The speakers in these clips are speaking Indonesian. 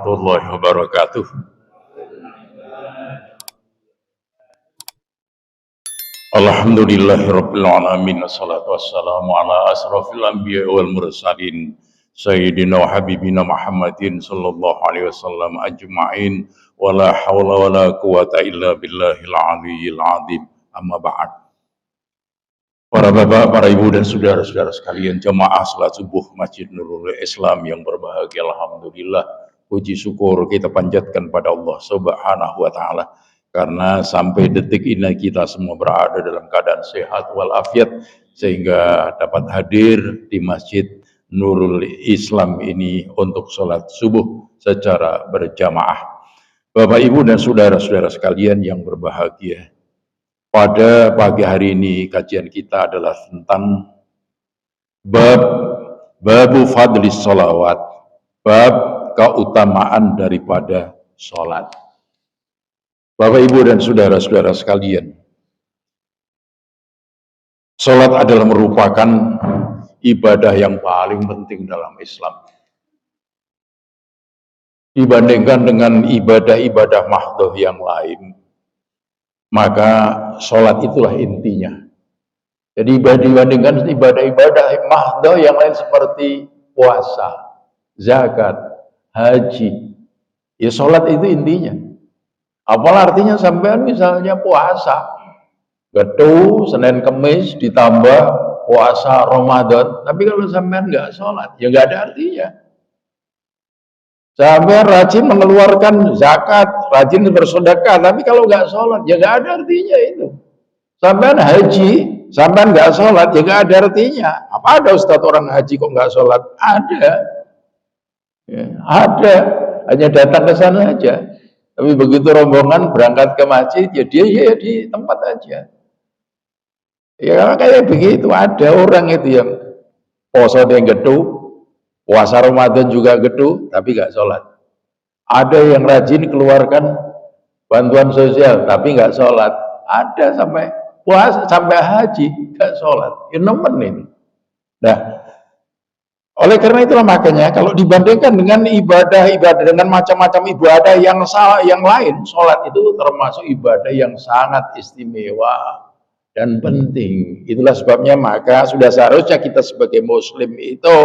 warahmatullahi wabarakatuh. Alhamdulillahirabbil alamin wassalatu wassalamu ala asrofil anbiya wal mursalin sayyidina wa habibina Muhammadin sallallahu alaihi wasallam ajma'in wala haula wala quwata illa billahil aliyyil azim. Amma ba'd. Para bapak, para ibu dan saudara-saudara sekalian, jemaah salat subuh Masjid Nurul Islam yang berbahagia, alhamdulillah, puji syukur kita panjatkan pada Allah Subhanahu wa taala karena sampai detik ini kita semua berada dalam keadaan sehat walafiat sehingga dapat hadir di Masjid Nurul Islam ini untuk salat subuh secara berjamaah. Bapak, ibu dan saudara-saudara sekalian yang berbahagia, pada pagi hari ini kajian kita adalah tentang babu fadlis sholawat, bab keutamaan daripada sholat. Bapak, ibu dan saudara-saudara sekalian, sholat adalah merupakan ibadah yang paling penting dalam Islam dibandingkan dengan ibadah-ibadah mahdhah yang lain. Maka sholat itulah intinya. Jadi dibandingkan ibadah-ibadah mahdhah yang lain seperti puasa, zakat, haji, ya sholat itu intinya. Apalah artinya sampean misalnya puasa, getu Senin Kemis ditambah puasa Ramadan, tapi kalau sampean nggak sholat, ya nggak ada artinya. Sampai rajin mengeluarkan zakat, rajin bersedekah, tapi kalau nggak sholat, ya nggak ada artinya itu. Sampai haji, sampai nggak sholat, ya nggak ada artinya. Apa ada Ustadz orang haji kok nggak sholat? Ada, ya, ada. Hanya datang ke sana aja. Tapi begitu rombongan berangkat ke masjid, ya dia ya di tempat aja. Ya kayak begitu. Ada orang itu yang poso yang gedung, puasa Ramadan juga gedung, tapi nggak sholat. Ada yang rajin keluarkan bantuan sosial, tapi nggak sholat. Ada sampai puasa, sampai haji, nggak sholat. Ya nemen ini. Nah, oleh karena itulah makanya kalau dibandingkan dengan ibadah-ibadah dengan macam-macam ibadah yang lain, sholat itu termasuk ibadah yang sangat istimewa dan penting. Itulah sebabnya maka sudah seharusnya kita sebagai muslim itu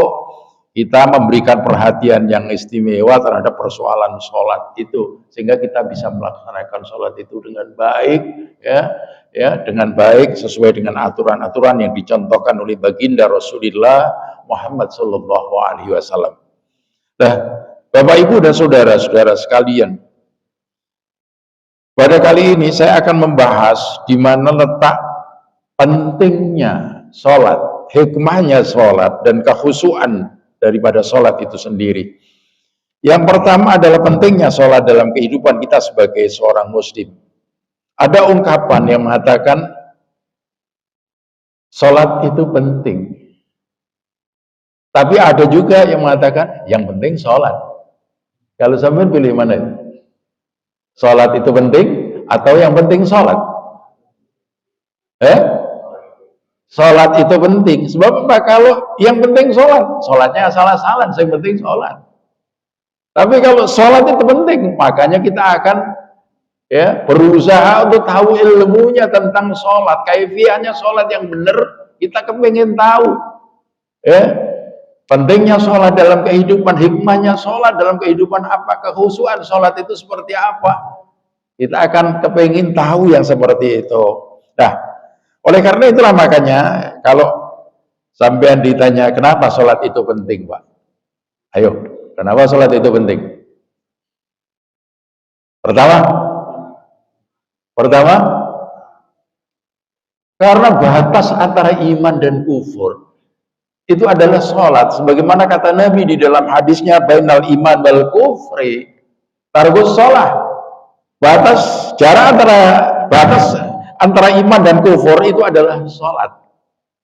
kita memberikan perhatian yang istimewa terhadap persoalan sholat itu, sehingga kita bisa melaksanakan sholat itu dengan baik, ya, dengan baik sesuai dengan aturan-aturan yang dicontohkan oleh baginda Rasulullah Muhammad Sallallahu Alaihi Wasallam. Nah, Bapak, Ibu dan saudara-saudara sekalian, pada kali ini saya akan membahas di mana letak pentingnya sholat, hikmahnya sholat, dan kekhusyuan daripada sholat itu sendiri. Yang pertama adalah pentingnya sholat dalam kehidupan kita sebagai seorang muslim. Ada ungkapan yang mengatakan sholat itu penting, tapi ada juga yang mengatakan yang penting sholat. Kalau sampai pilih mana? Sholat itu penting atau yang penting sholat? Sholat itu penting, sebab apa? Kalau yang penting sholat, sholatnya asal-asalan, yang penting sholat. Tapi kalau sholat itu penting, makanya kita akan berusaha untuk tahu ilmunya tentang sholat, kaifiahnya sholat yang benar, kita kepengen tahu. Pentingnya sholat dalam kehidupan, hikmahnya sholat dalam kehidupan apa, kekhusyuan sholat itu seperti apa. Kita akan kepengen tahu yang seperti itu. Nah, oleh karena itulah makanya kalau sampean ditanya kenapa sholat itu penting, Pak? Ayo, kenapa sholat itu penting? Pertama, karena batas antara iman dan kufur itu adalah sholat. Sebagaimana kata Nabi di dalam hadisnya, bainal iman wal kufri tarkus sholat. Jarak antara iman dan kufur itu adalah sholat.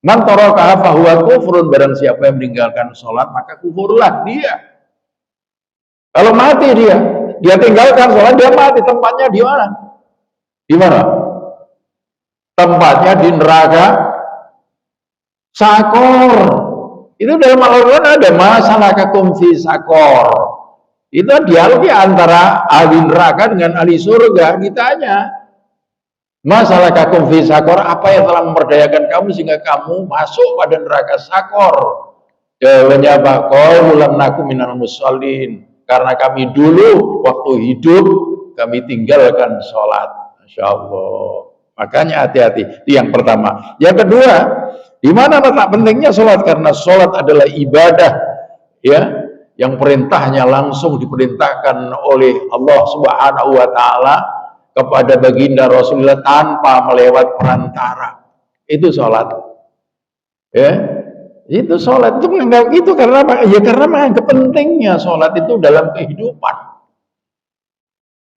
Man tarakaha fahuwa kufrun, barang siapa yang meninggalkan sholat maka kufurlah dia. Kalau mati dia tinggalkan sholat, dia mati. Tempatnya di mana? Di mana? Tempatnya di neraka sakor. Itu dalam Al-Quran ada masalahkakum fi sakor. Itu dialog antara ahli neraka dengan ahli surga. Ditanya, masalah kakum fi sakor, apa yang telah memperdayakan kamu sehingga kamu masuk pada neraka sakor? Jawabannya apa? Qalu lam nakum minal musallin. Karena kami dulu waktu hidup kami tinggalkan sholat. Masya Allah. Makanya hati-hati. Itu yang pertama. Yang kedua, di mana letak pentingnya sholat? Karena sholat adalah ibadah, ya, yang perintahnya langsung diperintahkan oleh Allah Subhanahu Wa Taala kepada baginda Rasulullah tanpa melewat perantara. Itu sholat, ya. Itu sholat itu menganggap itu karena apa? Ya karena menganggap pentingnya sholat itu dalam kehidupan.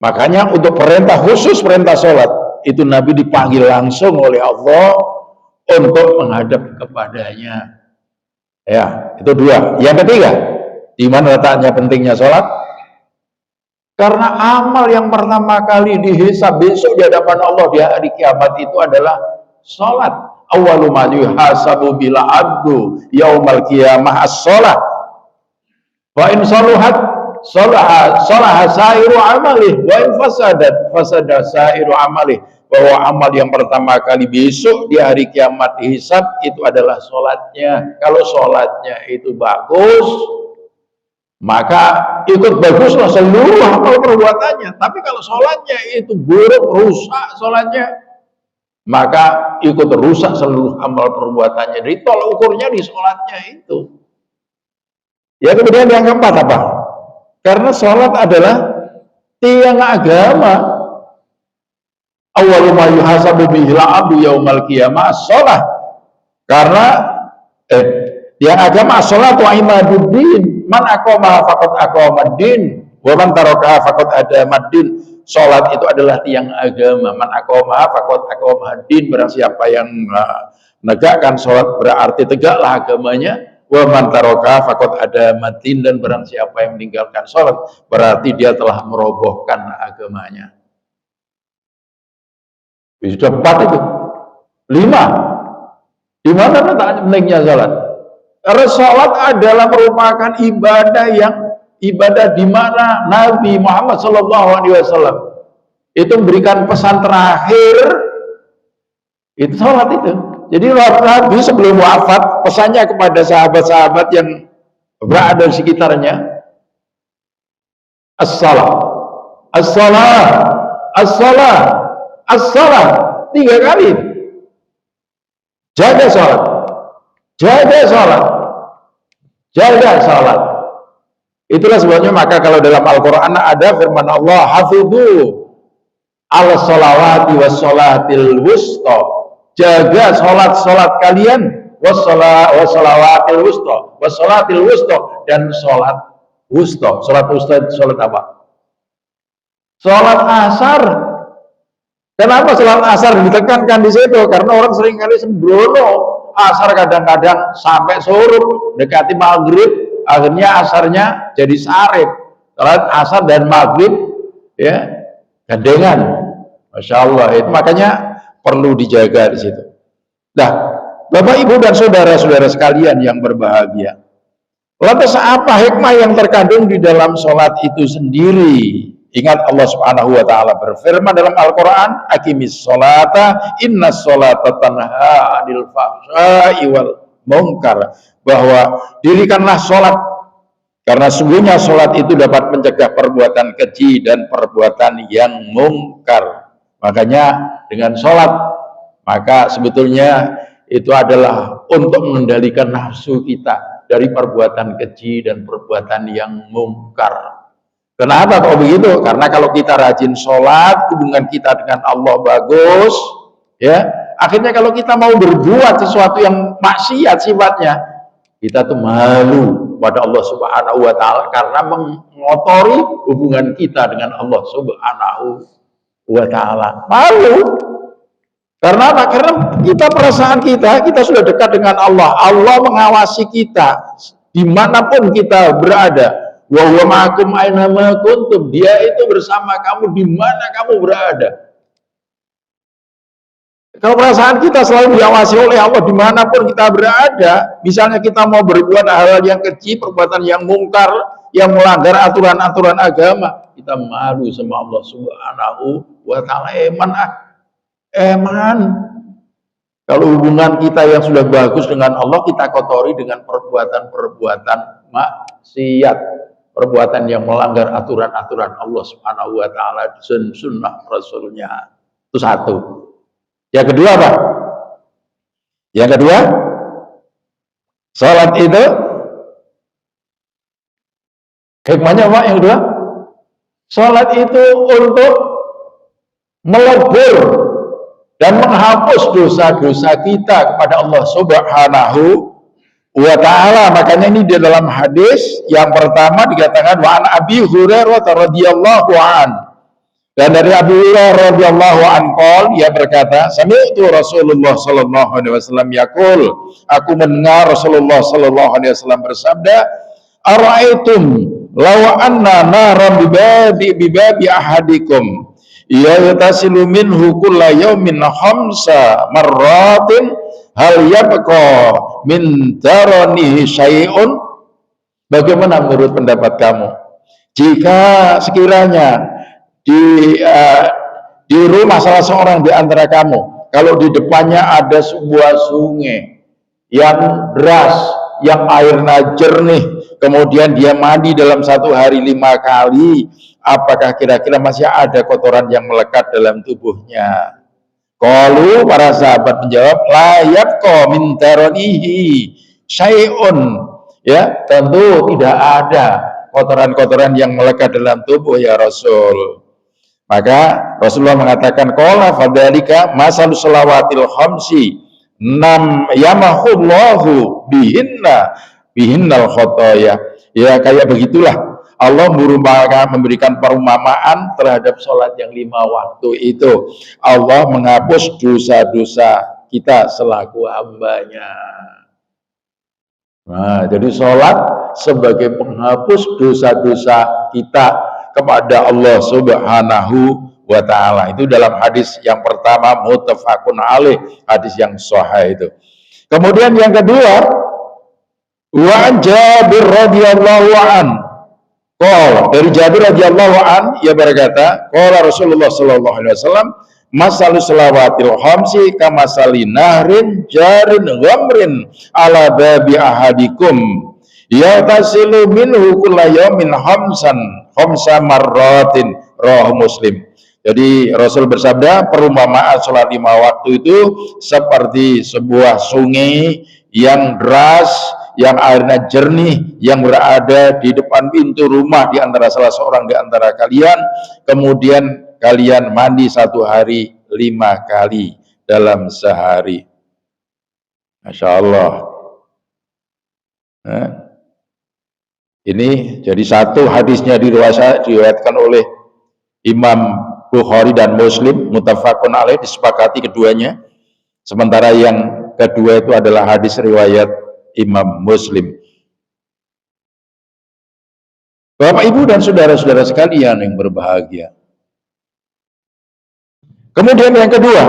Makanya untuk perintah khusus perintah sholat itu Nabi dipanggil langsung oleh Allah untuk menghadap kepadanya. Ya, itu dua. Yang ketiga, di mana letaknya pentingnya sholat? Karena amal yang pertama kali dihisab besok di hadapan Allah di hari kiamat itu adalah sholat. Awwalu ma yuhasabu bila abdu yaumal qiyamah as-shalah. Wa in saluhat salaha sairu amalih wa in fasada sairu amalih. Bahwa amal yang pertama kali besok di hari kiamat dihisab itu adalah sholatnya. Kalau sholatnya itu bagus, maka ikut baguslah seluruh amal perbuatannya. Tapi kalau sholatnya itu buruk, rusak sholatnya, maka ikut rusak seluruh amal perbuatannya. Jadi tolak ukurnya di sholatnya itu. Ya, kemudian yang keempat apa? Karena sholat adalah tiang agama. Awwalu ma yuhasabu bihil abdu yaumal qiyamah as-shalah. Karena tiang agama as-shalah wa imaduddin. Man aqama faqad aqamaddin wa man taraka faqad adamaddin. Salat itu adalah tiang agama. Man aqama faqad aqamaddin. Barang siapa yang menegakkan salat berarti tegaklah agamanya. Wa man taraka faqad adamaddin, dan barang siapa yang meninggalkan salat berarti dia telah merobohkan agamanya. Sudah 4 itu. 5. Di mana letak pentingnya salat? Karena sholat adalah merupakan ibadah di mana Nabi Muhammad SAW itu memberikan pesan terakhir, itu sholat itu. Jadi Nabi sebelum wafat pesannya kepada sahabat-sahabat yang berada di sekitarnya, as-salah, as-salah, as-salah, as-salah, 3 kali. Jaga sholat, jaga sholat, jaga sholat. Itulah sebabnya maka kalau dalam Al-Quran ada firman Allah, hafidhu ala sholawati was sholatil wusta. Jaga sholat kalian was sholawatil wusta, was sholatil wusta, dan sholat wusta. Sholat wusta, sholat apa? Sholat asar. Kenapa sholat asar ditekankan di situ? Karena orang seringkali sembrono. Asar kadang-kadang sampai suruh dekati maghrib, akhirnya asarnya jadi sarip. Sholat asar dan maghrib, ya, gandengan. Masya Allah, itu makanya perlu dijaga di situ. Nah, Bapak, Ibu, dan saudara-saudara sekalian yang berbahagia, lantas apa hikmah yang terkandung di dalam sholat itu sendiri? Ingat Allah Subhanahu wa taala berfirman dalam Al-Qur'an, aqimis sholata innas sholata tanha 'anil fahsya'i wal munkar, bahwa dirikanlah sholat karena sungguhnya sholat itu dapat mencegah perbuatan keji dan perbuatan yang mungkar. Makanya dengan sholat, maka sebetulnya itu adalah untuk mengendalikan nafsu kita dari perbuatan keji dan perbuatan yang mungkar. Kenapa kalau begitu? Karena kalau kita rajin sholat, hubungan kita dengan Allah bagus, ya. Akhirnya kalau kita mau berbuat sesuatu yang maksiat sifatnya, kita tuh malu pada Allah Subhanahu wa taala karena mengotori hubungan kita dengan Allah Subhanahu wa taala. Malu. Karena apa? Karena perasaan kita sudah dekat dengan Allah. Allah mengawasi kita dimanapun kita berada. Wa huwa ma'akum aina ma kuntum. Dia itu bersama kamu di mana kamu berada. Kalau perasaan kita selalu diawasi oleh Allah dimanapun kita berada, misalnya kita mau berbuat hal-hal yang keji, perbuatan yang mungkar, yang melanggar aturan-aturan agama, kita malu sama Allah Subhanahu wa taala. Eman. Kalau hubungan kita yang sudah bagus dengan Allah, kita kotori dengan perbuatan-perbuatan maksiat, perbuatan yang melanggar aturan-aturan Allah Subhanahu wa taala dan sunnah Rasulnya. Itu satu. Yang kedua apa? Yang kedua, salat itu hikmahnya apa? Yang kedua, salat itu untuk melebur dan menghapus dosa-dosa kita kepada Allah Subhanahu wa taala. Makanya ini di dalam hadis yang pertama dikatakan wa an Abi Hurairah radhiyallahu an. Dan dari Abu Hurairah radhiyallahu an dia berkata, sami'tu Rasulullah sallallahu alaihi wasallam yaqul, aku mendengar Rasulullah sallallahu alaihi wasallam bersabda, ara'aitum law anna naran bibabi ahadikum yatasilu minhu kulla yawmin khamsa marratin hal yabqa min daranihi syai'un. Bagaimana menurut pendapat kamu jika sekiranya di rumah salah seorang di antara kamu, kalau di depannya ada sebuah sungai yang deras, yang airnya jernih, kemudian dia mandi dalam satu hari 5 kali, apakah kira-kira masih ada kotoran yang melekat dalam tubuhnya? Qalu, para sahabat menjawab, la yabqa min daranihi syai'un. Ya, tentu tidak ada kotoran-kotoran yang melekat dalam tubuh ya Rasul. Maka Rasulullah mengatakan, qala fadzalika masalus salawatil khamsi nam yamahullahu bihinnal khotoya. Ya, kayak begitulah Allah memberikan perumpamaan terhadap sholat yang 5 waktu itu. Allah menghapus dosa-dosa kita selaku hambanya. Nah, jadi sholat sebagai penghapus dosa-dosa kita kepada Allah Subhanahu wa ta'ala. Itu dalam hadis yang pertama muttafaqun alaih, hadis yang sahih itu. Kemudian yang kedua, wa Jabir radhiyallahu an, dari Jabir radhiyallahu an ia berkata, qala Rasulullah sallallahu alaihi wasallam, masalu salawatil khamsi kamasali nahrin jarin ghamrin ala babi ahadikum yatasilu minhu kulla yawmin khamsa marratin, rawahu Muslim. Jadi Rasul bersabda, perumpamaan sholat 5 waktu itu seperti sebuah sungai yang deras, yang airnya jernih, yang berada di depan pintu rumah di antara salah seorang di antara kalian, kemudian kalian mandi 1 hari 5 kali dalam sehari. Masya Allah. Ini jadi satu hadisnya diriwayatkan oleh Imam Bukhari dan Muslim, muttafaqun alaih, disepakati keduanya. Sementara yang kedua itu adalah hadis riwayat Imam Muslim. Bapak, Ibu, dan saudara-saudara sekalian yang berbahagia. Kemudian yang kedua,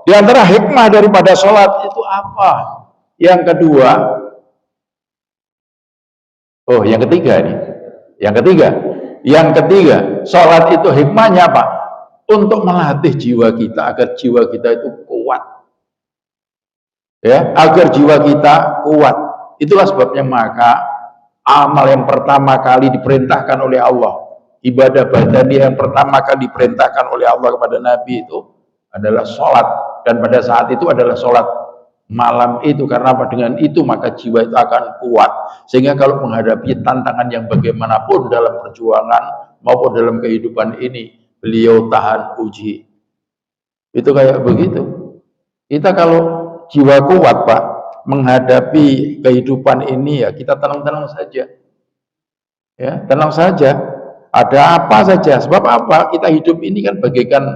di antara hikmah daripada sholat itu apa? Yang kedua, yang ketiga, sholat itu hikmahnya apa? Untuk melatih jiwa kita agar jiwa kita itu kuat. Ya, agar jiwa kita kuat. Itulah sebabnya maka amal yang pertama kali diperintahkan oleh Allah, ibadah badani yang pertama kali diperintahkan oleh Allah kepada Nabi itu adalah sholat. Dan pada saat itu adalah sholat malam itu, karena apa? Dengan itu maka jiwa itu akan kuat, sehingga kalau menghadapi tantangan yang bagaimanapun dalam perjuangan maupun dalam kehidupan ini, beliau tahan uji. Itu kayak begitu. Kita kalau jiwa kuat, Pak, menghadapi kehidupan ini, ya kita tenang-tenang saja. Ya, tenang saja. Ada apa saja. Sebab apa? Kita hidup ini kan bagaikan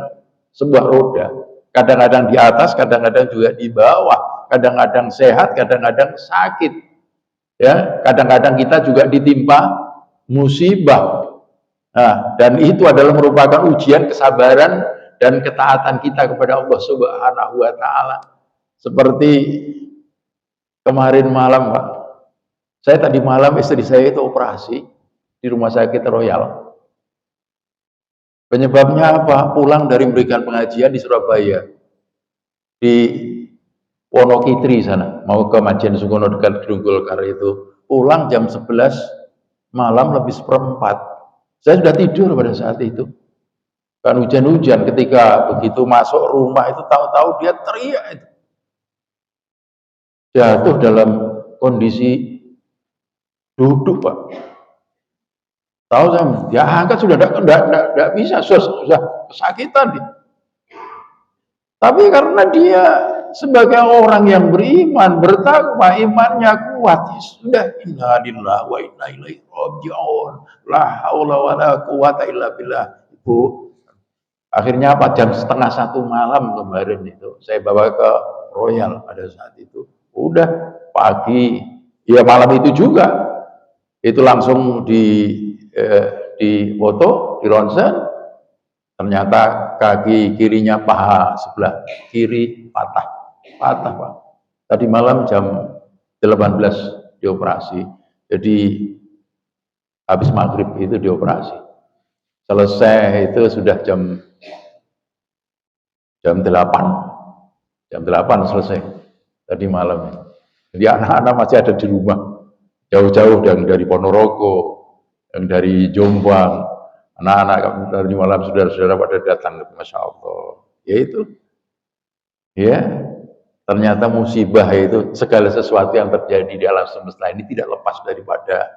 sebuah roda. Kadang-kadang di atas, kadang-kadang juga di bawah. Kadang-kadang sehat, kadang-kadang sakit. Ya, kadang-kadang kita juga ditimpa musibah. Nah, dan itu adalah merupakan ujian kesabaran dan ketaatan kita kepada Allah Subhanahu wa taala. Seperti kemarin malam, Pak. Saya tadi malam istri saya itu operasi di rumah sakit Royal. Penyebabnya apa? Pulang dari memberikan pengajian di Surabaya, di Wonokitri sana, mau ke Majen Sukono dekat Gedung Golkar itu. Pulang jam 11 malam lebih seperempat. Saya sudah tidur pada saat itu. Kan hujan-hujan, ketika begitu masuk rumah itu tahu-tahu dia teriak itu. Jatuh dalam kondisi duduk, Pak. Tahu saya, dia angkat sudah tidak bisa, sudah kesakitan dia. Tapi karena dia sebagai orang yang beriman, bertakwa, imannya kuat, ya sudah, inna lillahi wa inna ilaihi raji'un, la haula wa la quwata illa billah. Ibu, akhirnya apa? Jam setengah 1 malam kemarin itu, saya bawa ke Royal pada saat itu. Udah pagi, ya malam itu juga, itu langsung di foto, di ronsen, ternyata kaki kirinya paha sebelah kiri patah Pak. Tadi malam jam 18 dioperasi. Jadi habis maghrib itu dioperasi. Selesai itu sudah jam 8. Jam 8 selesai tadi malam. Jadi anak-anak masih ada di rumah. Jauh-jauh dari Ponorogo, yang dari Jombang, anak-anak dari malam saudara-saudara pada datang, Masya Allah. Ya itu, ya ternyata musibah itu, segala sesuatu yang terjadi di alam semesta ini tidak lepas daripada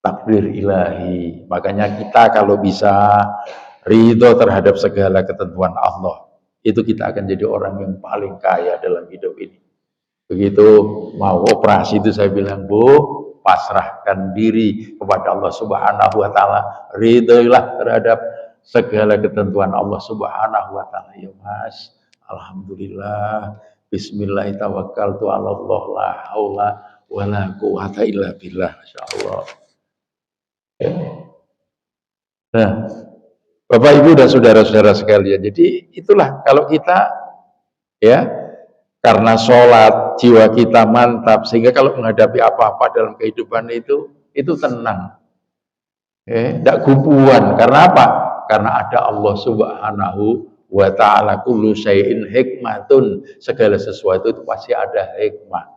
takdir ilahi. Makanya kita kalau bisa ridho terhadap segala ketentuan Allah, itu kita akan jadi orang yang paling kaya dalam hidup ini. Begitu mau operasi itu saya bilang, Bu, pasrahkan diri kepada Allah Subhanahu wa taala. Ridhoilah terhadap segala ketentuan Allah Subhanahu wa taala. Ya Mas, alhamdulillah. Bismillahirrahmanirrahim. Allah la haula wala quwata illa billah. Masyaallah. Nah, Bapak Ibu dan saudara-saudara sekalian, jadi itulah kalau kita ya karena sholat, jiwa kita mantap, sehingga kalau menghadapi apa-apa dalam kehidupan itu tenang. Tidak gupuan. Karena apa? Karena ada Allah Subhanahu wa ta'ala, kullu syai'in hikmatun. Segala sesuatu itu pasti ada hikmah.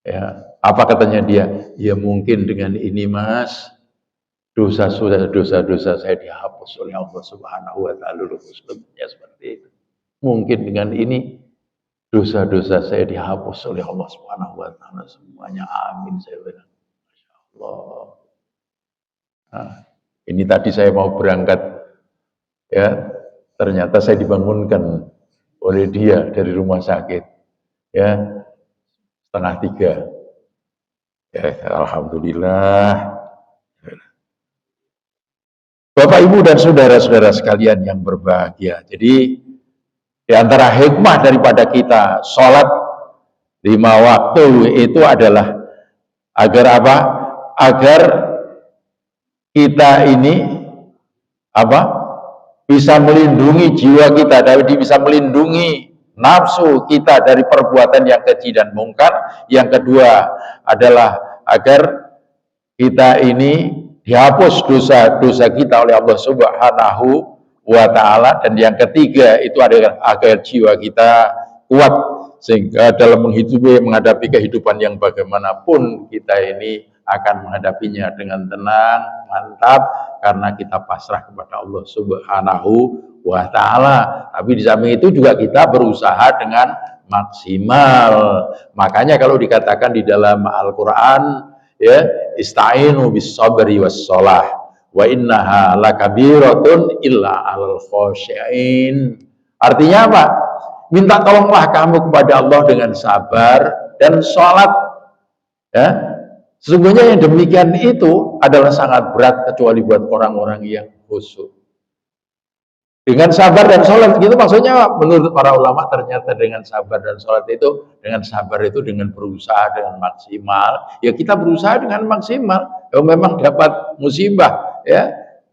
Ya, apa katanya dia? Ya mungkin dengan ini Mas, dosa-dosa saya dihapus oleh Allah Subhanahu wa ta'ala. Ya, seperti itu. Mungkin dengan ini dosa-dosa saya dihapus oleh Allah Subhanahu wa taala semuanya. Amin, saya bilang. Masya Allah. Nah, ini tadi saya mau berangkat, ya ternyata saya dibangunkan oleh dia dari rumah sakit, ya 2:30. Ya, alhamdulillah. Bapak Ibu dan saudara-saudara sekalian yang berbahagia. Jadi di antara hikmah daripada kita sholat 5 waktu itu adalah agar apa? Agar kita ini apa? Bisa melindungi jiwa kita, dan bisa melindungi nafsu kita dari perbuatan yang keji dan mungkar. Yang kedua adalah agar kita ini dihapus dosa-dosa kita oleh Allah Subhanahu wa ta'ala. Dan yang ketiga itu adalah agar jiwa kita kuat, sehingga dalam menghadapi kehidupan yang bagaimanapun kita ini akan menghadapinya dengan tenang, mantap, karena kita pasrah kepada Allah Subhanahu wa ta'ala. Tapi di samping itu juga kita berusaha dengan maksimal. Makanya kalau dikatakan di dalam Al-Quran, ya, ista'inu bis sabri was shalah wa innaha lakabiratun illa alal khosyain. Artinya apa? Minta tolonglah kamu kepada Allah dengan sabar dan sholat. Ya, sesungguhnya yang demikian itu adalah sangat berat kecuali buat orang-orang yang khusyuk. Dengan sabar dan sholat gitu maksudnya menurut para ulama ternyata dengan sabar dan sholat itu, dengan sabar itu dengan berusaha dengan maksimal. Ya kita berusaha dengan maksimal. Kalau memang dapat musibah, ya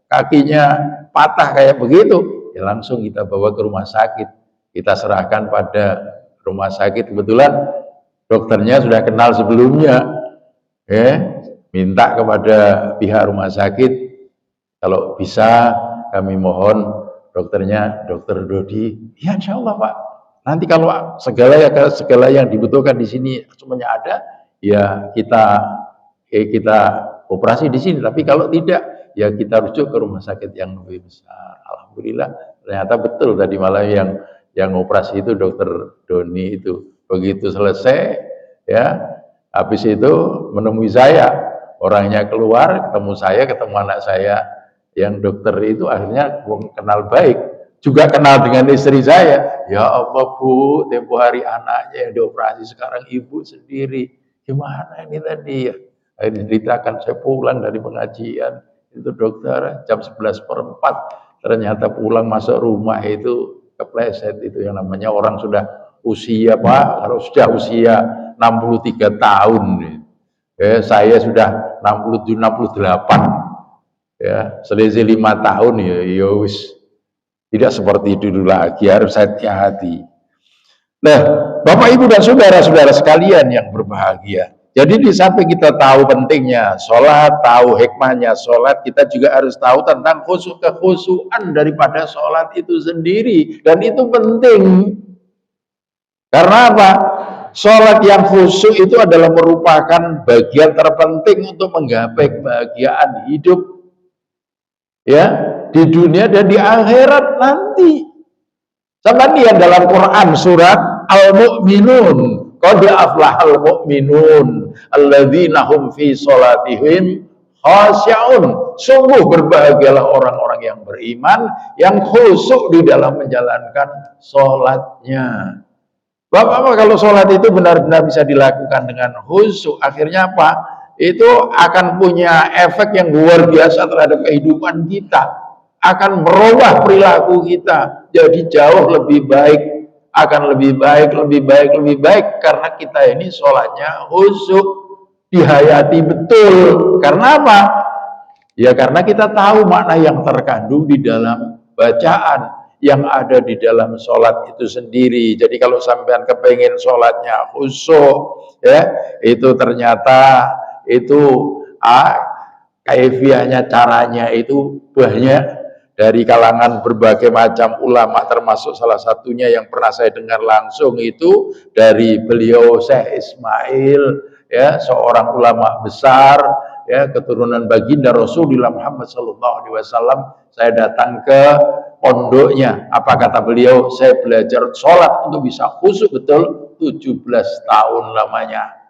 kakinya patah kayak begitu, ya langsung kita bawa ke rumah sakit. Kita serahkan pada rumah sakit. Kebetulan dokternya sudah kenal sebelumnya, minta kepada pihak rumah sakit, kalau bisa kami mohon dokternya Dokter Dodi. Ya insya Allah Pak. Nanti kalau segala yang dibutuhkan di sini semuanya ada, ya kita operasi di sini. Tapi kalau tidak, ya kita rujuk ke rumah sakit yang lebih besar. Alhamdulillah, ternyata betul tadi malam yang operasi itu Dokter Doni itu. Begitu selesai, ya, habis itu menemui saya. Orangnya keluar, ketemu saya, ketemu anak saya. Yang dokter itu akhirnya kenal baik. Juga kenal dengan istri saya. Ya Allah Bu, tempo hari anaknya yang dioperasi, sekarang ibu sendiri. Gimana ini tadi ya? Akhirnya diceritakan, saya pulang dari pengajian. Itu dokter jam 11:04. Ternyata pulang masuk rumah itu kepleset. Itu yang namanya orang sudah usia Pak. Kalau sudah usia 63 tahun. Saya sudah 67, 68. Ya, selisih 5 tahun ya wis tidak seperti itu dulu lagi, harus hati-hati. Nah, Bapak Ibu dan saudara-saudara sekalian yang berbahagia, jadi di samping kita tahu pentingnya sholat, tahu hikmahnya sholat, kita juga harus tahu tentang kekhusyuan daripada sholat itu sendiri, dan itu penting. Karena apa? Sholat yang khusyuk itu adalah merupakan bagian terpenting untuk menggapai kebahagiaan hidup, ya, di dunia dan di akhirat nanti. Sama dia dalam Quran surat Al-Mu'minun, qad aflahal mu'minun alladzina hum fi sholatihim khashi'un. Sungguh berbahagialah orang-orang yang beriman yang khusyuk di dalam menjalankan sholatnya. Bapak-bapak, kalau sholat itu benar-benar bisa dilakukan dengan khusyuk, akhirnya apa? Itu akan punya efek yang luar biasa terhadap kehidupan kita, akan merubah perilaku kita jadi jauh lebih baik, akan lebih baik karena kita ini sholatnya khusyuk, dihayati betul. Karena apa? Ya karena kita tahu makna yang terkandung di dalam bacaan yang ada di dalam sholat itu sendiri. Jadi kalau sampean kepengen sholatnya khusyuk, ya itu ternyata itu kaifiahnya, caranya itu banyak dari kalangan berbagai macam ulama, termasuk salah satunya yang pernah saya dengar langsung itu dari beliau Syekh Ismail, ya seorang ulama besar, ya keturunan baginda Rasulullah Muhammad SAW. Saya datang ke pondoknya. Apa kata beliau? Saya belajar sholat untuk bisa khusyuk betul 17 tahun lamanya.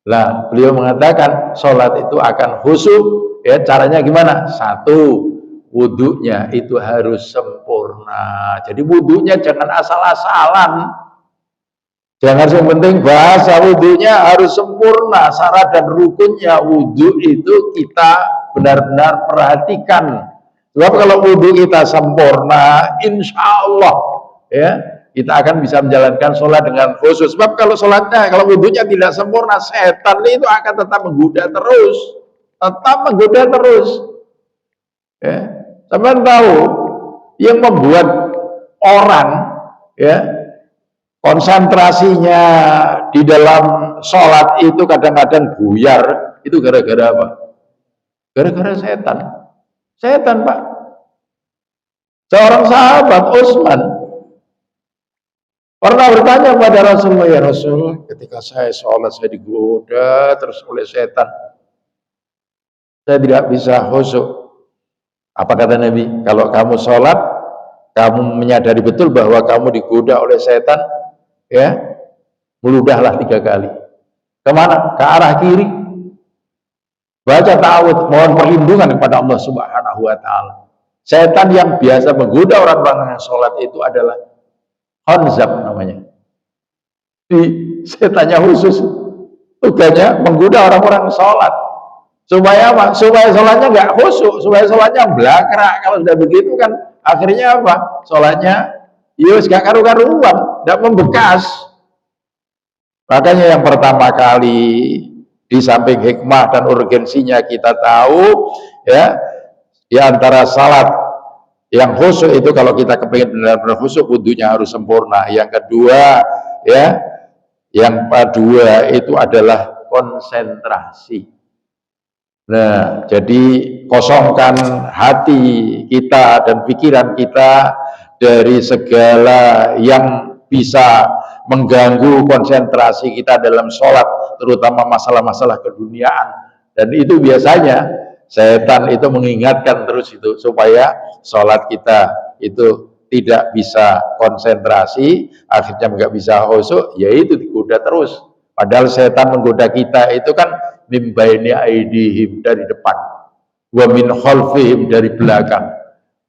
Lah, beliau mengatakan sholat itu akan khusyuk, ya caranya gimana? Satu, wudhunya itu harus sempurna. Jadi wudhunya jangan asal-asalan. Jangan yang penting bahasa, wudhunya harus sempurna. Syarat dan rukunnya wudhu itu kita benar-benar perhatikan. Sebab kalau wudhu kita sempurna, insya Allah ya kita akan bisa menjalankan sholat dengan khusyuk. Sebab kalau wudhunya tidak sempurna, setan itu akan tetap menggoda terus, Ya, teman tahu yang membuat orang ya konsentrasinya di dalam sholat itu kadang-kadang buyar, itu gara-gara apa? Gara-gara setan. Setan Pak. Seorang sahabat Utsman pernah bertanya kepada Rasulullah, ya Rasul, ketika saya sholat saya digoda terus oleh setan, saya tidak bisa khusyuk. Apa kata Nabi? Kalau kamu sholat, kamu menyadari betul bahwa kamu digoda oleh setan, ya meludahlah 3 kali. Kemana? Ke arah kiri. Baca ta'awudz, mohon perlindungan kepada Allah Subhanahu wa Ta'ala. Setan yang biasa menggoda orang-orang yang sholat itu adalah khanzab namanya. Setannya khusus, tugasnya menggoda orang-orang sholat. Supaya apa? Supaya sholatnya nggak khusyuk, supaya sholatnya blakrak. Kalau sudah begitu kan akhirnya apa? Sholatnya yus gak karu-karuan, tidak membekas. Makanya yang pertama kali di samping hikmah dan urgensinya kita tahu, ya di antara salat yang khusyuk itu kalau kita kepingin benar-benar khusyuk, wudhunya harus sempurna. Yang kedua, ya, yang kedua itu adalah konsentrasi. Nah, jadi kosongkan hati kita dan pikiran kita dari segala yang bisa mengganggu konsentrasi kita dalam sholat, terutama masalah-masalah keduniaan. Dan itu biasanya setan itu mengingatkan terus itu supaya sholat kita itu tidak bisa konsentrasi, akhirnya nggak bisa khusyuk, yaitu digoda terus. Padahal setan menggoda kita itu kan min baini aidihim dari depan, wa min khalfihim dari belakang,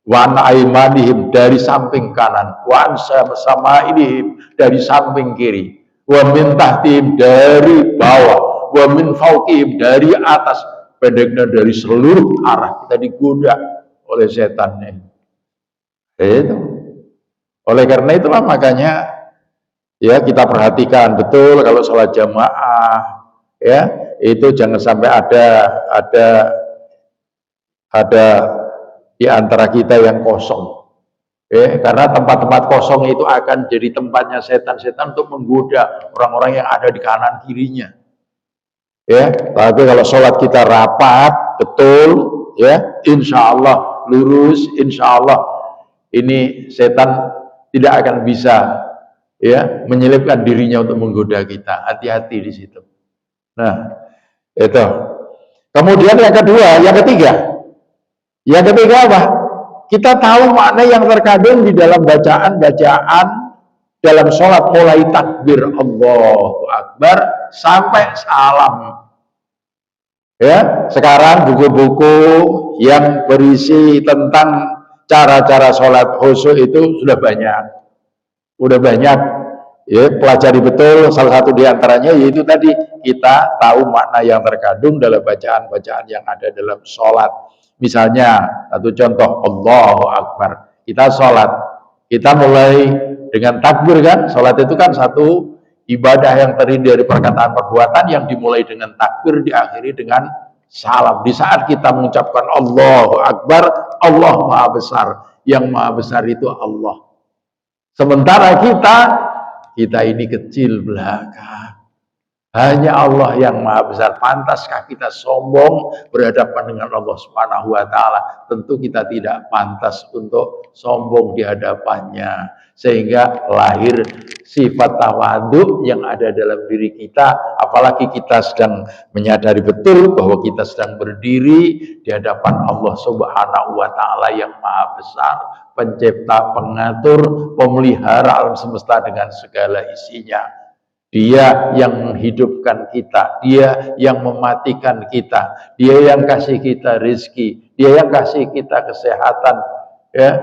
wa an aimanihim dari samping kanan, wa an samaihim dari samping kiri, wa min tahtihim dari bawah, wa min fauqihim dari atas. Pendeknya dari seluruh arah kita digoda oleh setannya. Itu. Oleh karena itulah makanya ya kita perhatikan betul kalau sholat jamaah ya, itu jangan sampai ada di antara kita yang kosong. Karena tempat-tempat kosong itu akan jadi tempatnya setan-setan untuk menggoda orang-orang yang ada di kanan kirinya. Ya, tapi kalau sholat kita rapat betul, ya, insya Allah lurus, insya Allah ini setan tidak akan bisa ya menyelipkan dirinya untuk menggoda kita. Hati-hati di situ. Nah, itu. Kemudian yang ketiga apa? Kita tahu makna yang terkandung di dalam bacaan-bacaan dalam sholat, mulai takbir Allahu Akbar sampai salam. Ya, sekarang buku-buku yang berisi tentang cara-cara sholat khusyuk itu sudah banyak. Ya, pelajari betul. Salah satu di antaranya yaitu tadi kita tahu makna yang terkandung dalam bacaan-bacaan yang ada dalam sholat. Misalnya satu contoh, Allahu Akbar. Kita sholat, kita mulai dengan takbir kan. Sholat itu kan satu ibadah yang terdiri dari perkataan perbuatan yang dimulai dengan takbir, diakhiri dengan salam. Di saat kita mengucapkan Allahu Akbar, Allah Maha Besar. Yang Maha Besar itu Allah. Sementara kita ini kecil belaka. Hanya Allah yang Maha Besar. Pantaskah kita sombong berhadapan dengan Allah Subhanahu wa Ta'ala? Tentu kita tidak pantas untuk sombong di hadapannya. Sehingga lahir sifat tawadhu yang ada dalam diri kita. Apalagi kita sedang menyadari betul bahwa kita sedang berdiri di hadapan Allah Subhanahu wa Ta'ala yang Maha Besar, pencipta, pengatur, pemelihara alam semesta dengan segala isinya. Dia yang menghidupkan kita, dia yang mematikan kita, dia yang kasih kita rezeki, dia yang kasih kita kesehatan, ya,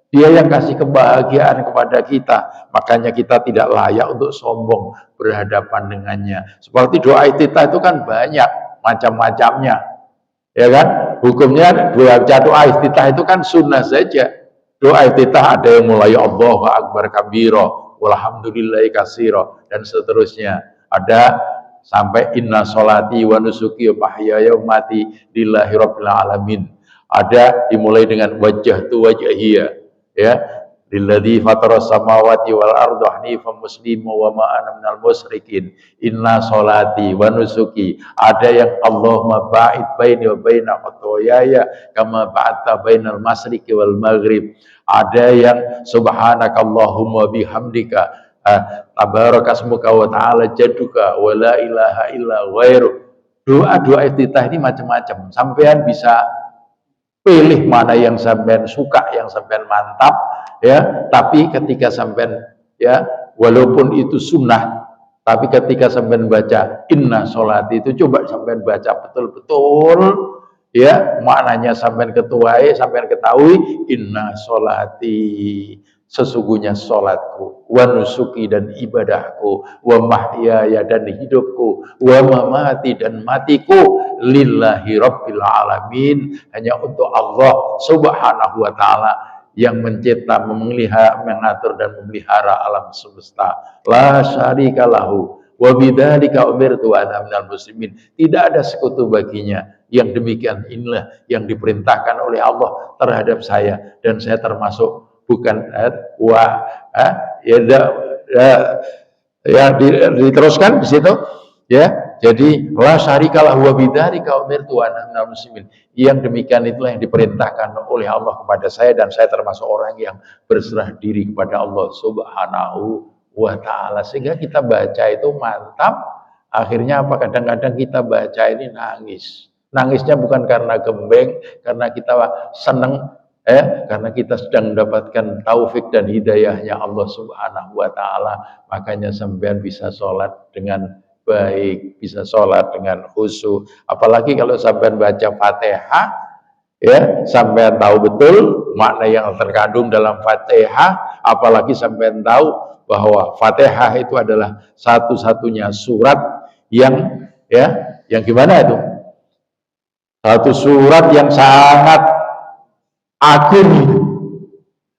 dia yang kasih kebahagiaan kepada kita. Makanya kita tidak layak untuk sombong berhadapan dengannya. Seperti doa iftitah itu kan banyak macam-macamnya, ya kan? Hukumnya doa iftitah itu kan sunnah saja. Doa iftitah ada yang mulai Allahu Akbar kabira, walhamdulillahi katsira, dan seterusnya. Ada sampai inna sholati wa nusuki wa mahyaya wa mati lillahi rabbil alamin. Ada dimulai dengan wajjahtu wajhiya, ya, lilladzi fataras samawati wal arda hanifan muslima wa ma ana minal musyrikin. Inna sholati wa nusuki. Ada yang Allahumma ba'id baini wa baina khotoyaya kama ba'adta bainal masyriqi wal maghrib. Ada yang subhanakallahumma bihamdika tabarakasmuka wa ta'ala jadduka wa la ilaha illa ghairu. Doa-doa iftitah ini macam-macam. Sampean bisa pilih mana yang sampean suka, yang sampean mantap, ya. Tapi ketika sampean, ya, walaupun itu sunnah, tapi ketika sampean baca inna sholati itu coba sampean baca betul-betul, ya, maknanya sampean sampean ketahui inna sholati, sesungguhnya sholatku, wa nusuki dan ibadahku, wa mahyaya dan hidupku, wa mamati dan matiku lillahi rabbil alamin, hanya untuk Allah Subhanahu wa Ta'ala yang mencipta, memelihara, mengatur dan memelihara alam semesta. La syarika lahu wa bidzalika umirtu ana minal muslimin. Tidak ada sekutu baginya. Yang demikian inilah yang diperintahkan oleh Allah terhadap saya, dan saya termasuk bukan diteruskan di situ, Ya, jadi la syarikalah wa bidzalika umirtu wa ana minal muslimin. Yang demikian itulah yang diperintahkan oleh Allah kepada saya, dan saya termasuk orang yang berserah diri kepada Allah Subhanahu wa taala. Sehingga kita baca itu mantap. Akhirnya apa, kadang-kadang kita baca ini nangis. Nangisnya bukan karena gembeng, karena kita senang, karena kita sedang mendapatkan taufik dan hidayahnya Allah Subhanahu wa taala. Makanya sampean bisa sholat dengan baik, bisa sholat dengan khusyuk. Apalagi kalau sampean baca Fatihah, ya, sampean tahu betul makna yang terkandung dalam Fatihah. Apalagi sampean tahu bahwa Fatihah itu adalah satu-satunya surat yang, ya, yang gimana itu? Satu surat yang sangat agung itu.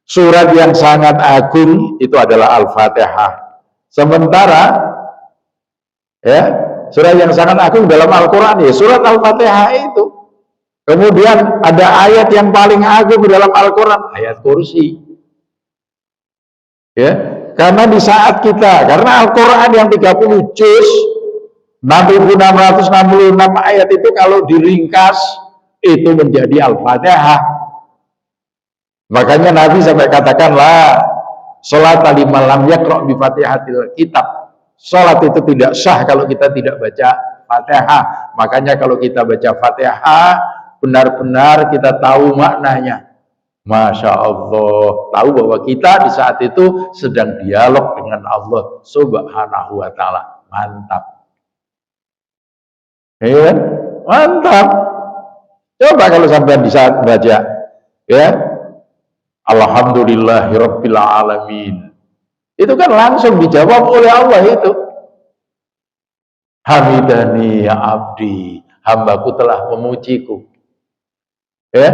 Surat yang sangat agung itu adalah Al-Fatihah. Sementara, ya, surat yang sangat agung dalam Al-Quran, ya surat Al-Fatihah itu. Kemudian ada ayat yang paling agung dalam Al-Quran, ayat kursi. Ya, karena di saat kita, karena Al-Quran yang 30 juz, 6.666 ayat itu kalau diringkas itu menjadi Al-Fatihah. Makanya Nabi sampai katakanlah, sholat liman lam yaqra' bi Fatihatil kitab. Sholat itu tidak sah kalau kita tidak baca Fatihah. Makanya kalau kita baca Fatihah, benar-benar kita tahu maknanya. Masya Allah, tahu bahwa kita di saat itu sedang dialog dengan Allah Subhanahu wa taala. Mantap. Ya, mantap. Coba kalau sampai di saat baca, ya, Alhamdulillahirabbil alamin. Itu kan langsung dijawab oleh Allah itu. Hamidani ya abdi, hambaku telah memujiku. Ya,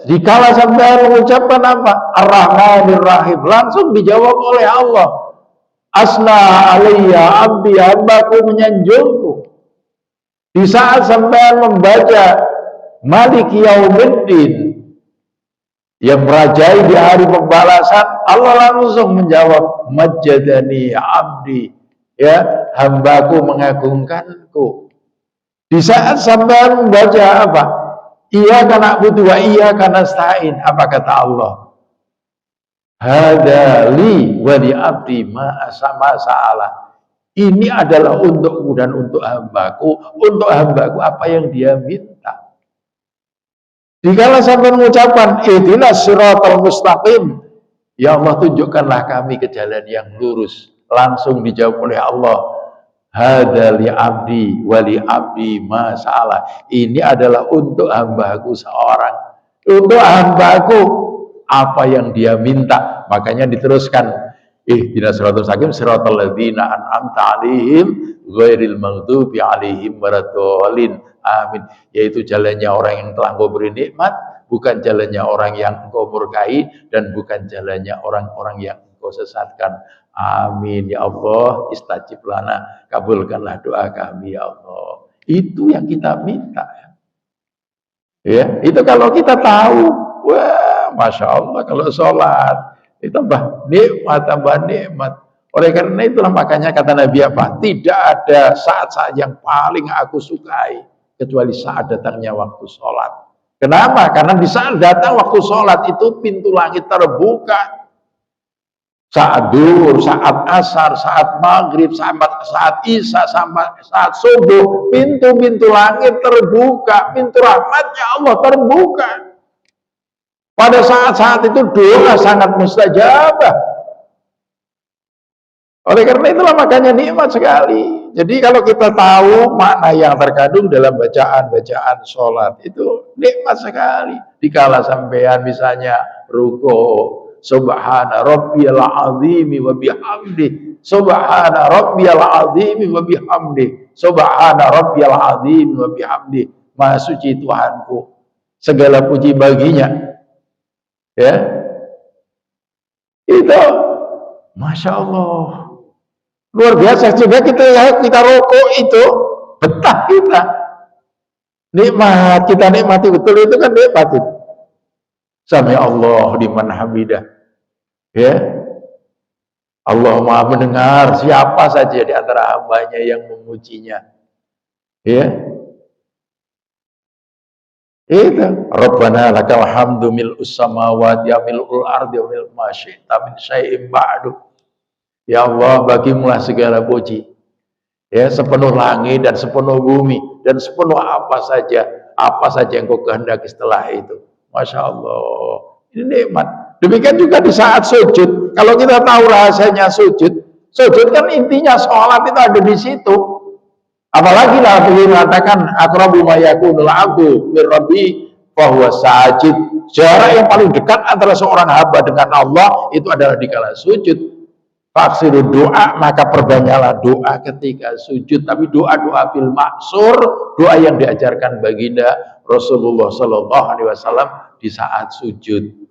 dikala sampai mengucapkan apa? Ar-Rahmanir Rahim, langsung dijawab oleh Allah. Asna alayya abdi, hambaku menyanjungku. Di saat sampai membaca Maliki Yaumiddin, yang merajai di hari pembalasan, Allah langsung menjawab Majjadani abdi, ya, hambaku mengagungkanku. Di saat sampai membaca apa? Iyyaka na'budu wa iyyaka nasta'in, apa kata Allah? Hada li wa li abdi ma asama sa'ala. Ini adalah untukku dan untuk hambaku apa yang dia minta. Dikala sampai mengucapkan ihdinas siratal mustaqim, ya Allah tunjukkanlah kami ke jalan yang lurus, langsung dijawab oleh Allah, hada li abdi wa li abdi ma sa'ala. Ini adalah untuk hambaku seorang, untuk hambaku apa yang dia minta. Makanya diteruskan, ihdinas siratal mustaqim siratal ladzina an'amta 'alaihim ghairil maghdubi 'alaihim waladdallin. Amin. Yaitu jalannya orang yang telah Engkau beri nikmat, bukan jalannya orang yang Engkau murkai, dan bukan jalannya orang-orang yang Engkau sesatkan. Amin ya Allah, istajib lana, kabulkanlah doa kami ya Allah. Itu yang kita minta. Ya, itu kalau kita tahu, wah, Masya Allah, kalau sholat itu tambah nikmat. Oleh karena itulah makanya kata Nabi apa? Tidak ada saat-saat yang paling aku sukai kecuali saat datangnya waktu sholat. Kenapa? Karena di saat datang waktu sholat itu pintu langit terbuka. Saat duhur, saat asar, saat maghrib, saat isya, saat subuh, pintu-pintu langit terbuka, pintu rahmatnya Allah terbuka. Pada saat-saat itu doa sangat mustajabah. Oleh karena itulah makanya nikmat sekali. Jadi kalau kita tahu makna yang terkandung dalam bacaan-bacaan sholat, itu nikmat sekali. Dikala sampean misalnya ruku, subhana rabbiyal azimi wa bihamdi, subhana rabbiyal azimi wa bihamdi, subhana rabbiyal azimi wa bihamdi, maha suci Tuhanku, segala puji baginya. Ya, itu Masya Allah, luar biasa. Juga kita rokok itu betah kita nikmat, kita nikmati betul, itu kan nikmat itu. Sami Allah liman hamidah, ya, Allah maha mendengar siapa saja di antara hambanya yang memujinya. Ya, itu Rabbana lakal hamdu mil'us samawati wa mil'ul ardi wa mil'u ma syi'ta min syai'in ba'du. Ya Allah, bagimulah segala puji, ya, sepenuh langit dan sepenuh bumi dan sepenuh apa saja yang kau kehendaki setelah itu. Masya Allah, ini nikmat. Demikian juga di saat sujud. Kalau kita tahu rahasianya sujud, sujud kan intinya sholat itu ada di situ. Apalagi Nabi mengatakan aqrabu ma yakunul abdu min rabbi fa huwa sajid. Jarak yang paling dekat antara seorang hamba dengan Allah itu adalah di kala sujud. Faksiru doa, maka perbanyaklah doa ketika sujud. Tapi doa-doa bil maksur, doa yang diajarkan baginda Rasulullah Sallallahu Alaihi Wasallam di saat sujud.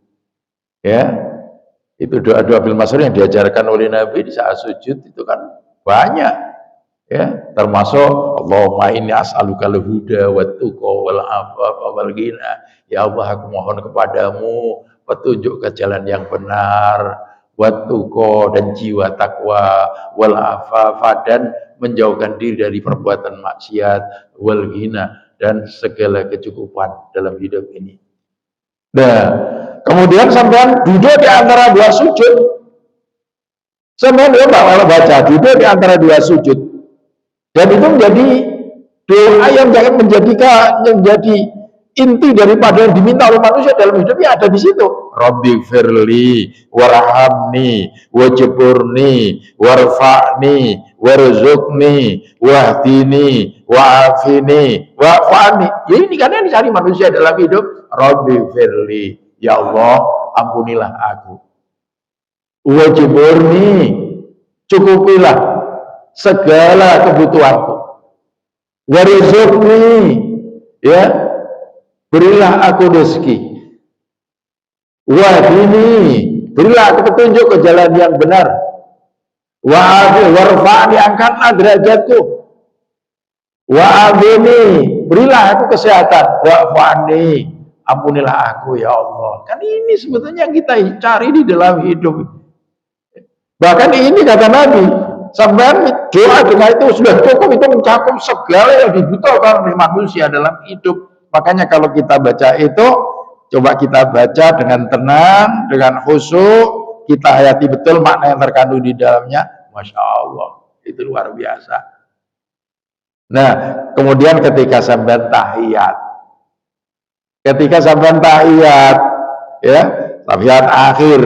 Ya, itu doa-doa bil maksur yang diajarkan oleh Nabi di saat sujud itu kan banyak. Ya, termasuk Allahumma inni as'aluka al-huda wat tuqa wal afafa wal ghina. Ya Allah, aku mohon kepadamu petunjuk ke jalan yang benar, wat tuqa dan jiwa takwa, wal afafa dan menjauhkan diri dari perbuatan maksiat, wal ghina dan segala kecukupan dalam hidup ini. Nah, kemudian sampean duduk di antara dua sujud. Sampean baca duduk di antara dua sujud. Dan itu menjadi doa yang menjadi inti daripada yang diminta oleh manusia dalam hidupnya ada di situ. Rabbi firli warhamni wajburni warfa'ni warzuqni wahdini wa'afini wa'fani. Ya ini kan yang dicari manusia dalam hidup. Rabbi firli, ya Allah ampunilah aku. Wajburni, cukupilah segala kebutuhanku. Warizukni, ya, berilah aku rezeki. Wahdini, berilah aku petunjuk ke jalan yang benar. Warfa'ni, angkatlah derajatku. Wa'afini, berilah aku kesehatan. Wa'fani, ampunilah aku ya Allah. Kan ini sebetulnya yang kita cari di dalam hidup. Bahkan ini kata Nabi, sampai doa dengan itu sudah cukup, itu mencakup segala yang dibutuhkan oleh manusia dalam hidup. Makanya kalau kita baca itu, coba kita baca dengan tenang, dengan khusyuk, kita hayati betul makna yang terkandung di dalamnya. Masya Allah, itu luar biasa. Nah, kemudian ketika sampai tahiyat, ya, tahiyat akhir,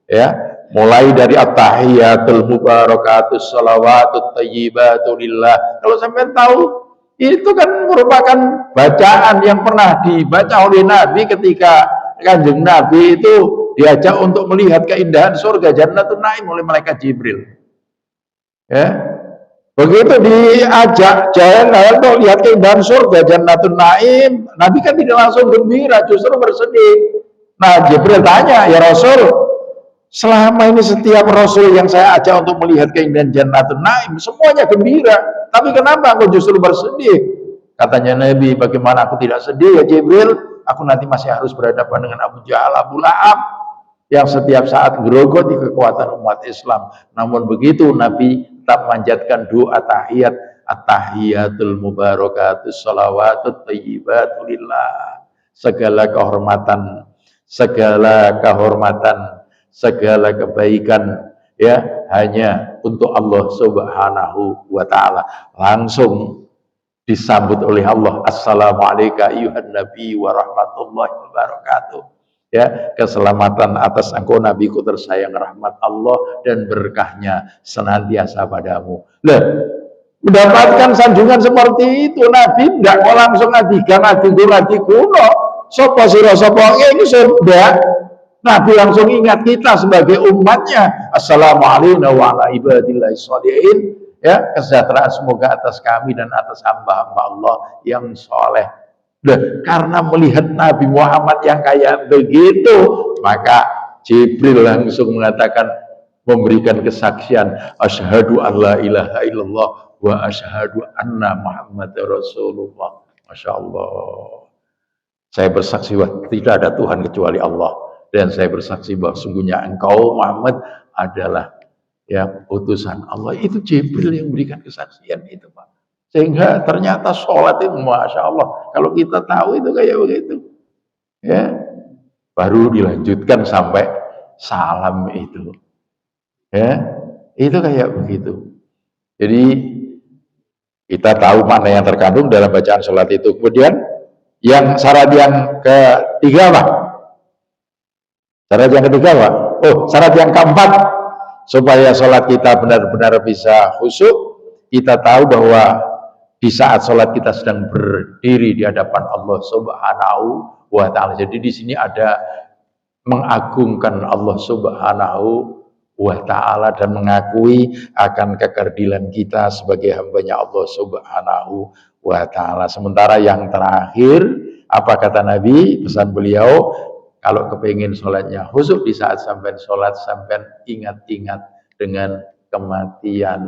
ya, mulai dari at-tahiyatul mubarakatus shalawatut thayyibatu lillah. Kalau sampai tahu, itu kan merupakan bacaan yang pernah dibaca oleh Nabi ketika Kanjeng Nabi itu diajak untuk melihat keindahan surga Jannatul Naim oleh malaikat Jibril. Ya. Begitu diajak jalan untuk lihat keindahan surga Jannatul Naim, Nabi kan tidak langsung gembira, justru bersedih. Nah, Jibril tanya, ya Rasul, selama ini setiap Rasul yang saya ajak untuk melihat keindahan Jannatul Naim, semuanya gembira. Tapi kenapa aku justru bersedih? Katanya Nabi, bagaimana aku tidak sedih ya Jibril? Aku nanti masih harus berhadapan dengan Abu Jahal, Abu Lahab, yang setiap saat gerogoti kekuatan umat Islam. Namun begitu Nabi tetap manjatkan doa tahiyat, at-tahiyatul mubarakatus shalawatut thayyibatu lillah. Segala kehormatan, segala kebaikan, ya, hanya untuk Allah Subhanahu wa taala. Langsung disambut oleh Allah, assalamualaikum ayyuhan nabi wa rahmatullahi wa barakatuh. Ya, keselamatan atas engkau nabiku tersayang, rahmat Allah dan berkahnya senantiasa padamu. Lah, mendapatkan sanjungan seperti itu Nabi enggak kok langsung ngadi kuno. Sopo sira sapa ini sudah. Nabi langsung ingat kita sebagai umatnya. Assalamualaikum warahmatullahi wabarakatuh. Ya, kesejahteraan semoga atas kami dan atas hamba-hamba Allah yang soleh. Karena melihat Nabi Muhammad yang kayak begitu, maka Jibril langsung mengatakan, memberikan kesaksian, asyhadu an la ilaha illallah wa asyhadu anna Muhammad Rasulullah. Masya Allah. Saya bersaksi bahwa tidak ada Tuhan kecuali Allah, dan saya bersaksi bahwa sungguhnya engkau Muhammad adalah, ya, utusan Allah. Itu Jibril yang memberikan kesaksian itu, Pak. Sehingga ternyata sholat itu Masya Allah, kalau kita tahu itu kayak begitu, ya baru dilanjutkan sampai salam itu, ya itu kayak begitu. Jadi kita tahu makna yang terkandung dalam bacaan sholat itu. Kemudian yang syarat yang ketiga apa? Syarat yang ketiga apa? Oh, syarat yang keempat, supaya sholat kita benar-benar bisa khusyuk, kita tahu bahwa di saat sholat kita sedang berdiri di hadapan Allah Subhanahu wa Ta'ala. Jadi di sini ada mengagungkan Allah Subhanahu wa Ta'ala dan mengakui akan kekerdilan kita sebagai hambanya Allah Subhanahu wa Ta'ala. Sementara yang terakhir, apa kata Nabi, pesan beliau, kalau kepingin sholatnya khusyuk di saat sampai sholat, sampai ingat-ingat dengan kematian.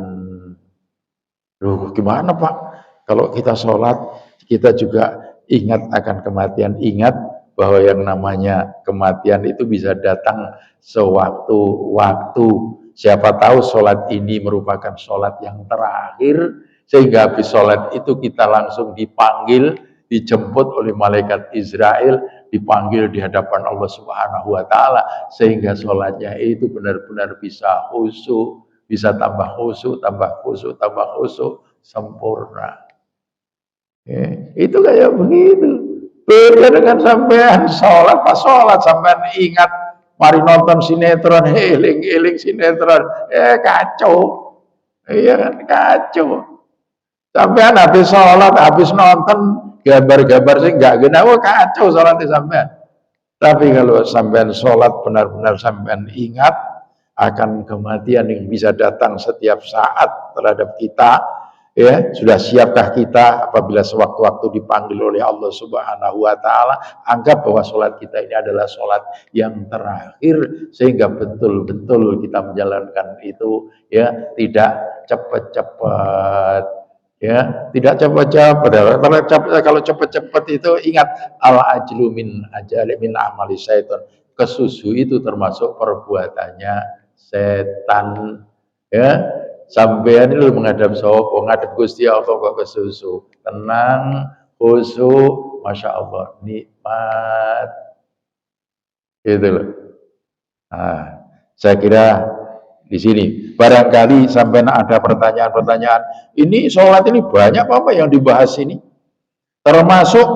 Loh, gimana Pak? Kalau kita sholat, kita juga ingat akan kematian. Ingat bahwa yang namanya kematian itu bisa datang sewaktu-waktu. Siapa tahu sholat ini merupakan sholat yang terakhir, sehingga habis sholat itu kita langsung dipanggil, dijemput oleh malaikat Israel, dipanggil di hadapan Allah Subhanahu wa Ta'ala, sehingga sholatnya itu benar-benar bisa khusyuk, bisa tambah khusyuk, tambah khusyuk, tambah khusyuk, sempurna. Itu kayak begitu. Beda dengan sampean sholat, pas sholat sampean ingat mari nonton sinetron, eling sinetron, kacau. Iya kan, kacau. Sampean habis sholat, habis nonton gambar-gambar sih nggak guna, kacau sholatnya sampean. Tapi kalau sampean sholat benar-benar sampean ingat akan kematian yang bisa datang setiap saat terhadap kita, ya sudah siapkah kita apabila sewaktu-waktu dipanggil oleh Allah Subhanahu wa Ta'ala? Anggap bahwa sholat kita ini adalah sholat yang terakhir, sehingga betul-betul kita menjalankan itu ya tidak cepat-cepat, ya tidak cepat-cepat. Kalau cepat-cepat itu ingat, al ajlu min ajali min amali syaitan, kesusu itu termasuk perbuatannya setan, ya. Sampean ini menghadap sopo, menghadap Gusti Allah kok kesusu, tenang, khusyuk, Masya Allah, nikmat, gitu loh. Nah, saya kira di sini barangkali sampean ada pertanyaan-pertanyaan. Ini sholat ini banyak apa yang dibahas ini, termasuk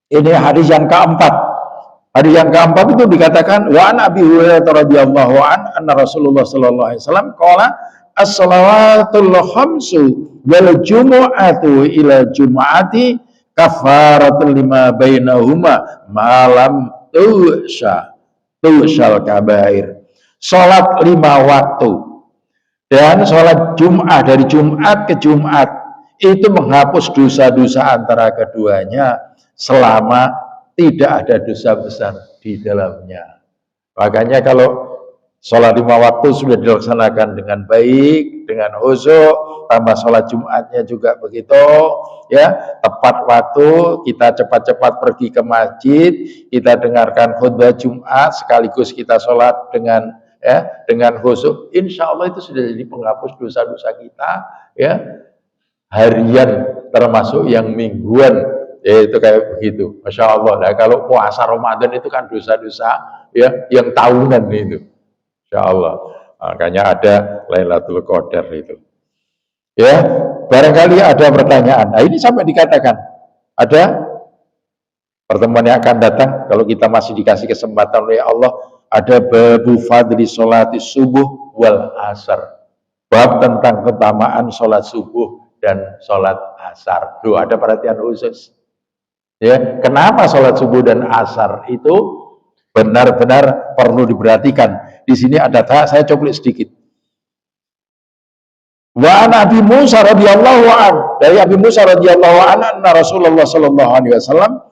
ini hadis yang keempat. Hadis yang keempat itu dikatakan wa an Abi Hurairah radhiyallahu anna Rasulullah sallallahu alaihi wasallam qala as-salawatul khamsu wal jumu'atu ila jumu'ati kafaratul lima bainahuma malam tushal kabair. Salat 5 waktu dan salat Jumat dari Jumat ke Jumat itu menghapus dosa-dosa antara keduanya selama tidak ada dosa besar di dalamnya. Makanya kalau sholat 5 waktu sudah dilaksanakan dengan baik, dengan khusyuk, tambah sholat Jumatnya juga begitu, ya tepat waktu, kita cepat-cepat pergi ke masjid, kita dengarkan khutbah Jumat, sekaligus kita sholat dengan khusyuk, insya Allah itu sudah jadi penghapus dosa-dosa kita, ya harian termasuk yang mingguan. Ya itu kayak begitu, Masya Allah. Nah kalau puasa Ramadan itu kan dosa-dosa ya yang tahunan itu, Masya Allah. Makanya ada Lailatul Qadar itu. Ya, barangkali ada pertanyaan. Nah ini sampai dikatakan ada pertemuan yang akan datang kalau kita masih dikasih kesempatan oleh Allah, ada babu fadli sholati subuh wal asar, bab tentang keutamaan sholat subuh dan sholat asar. Duh, ada perhatian khusus. Ya, kenapa sholat subuh dan asar itu benar-benar perlu diperhatikan. Di sini ada saya coplik sedikit. Wa Nabi Musa radhiyallahu an, dari Abi Musa radhiyallahu an, Rasulullah sallallahu alaihi wasallam,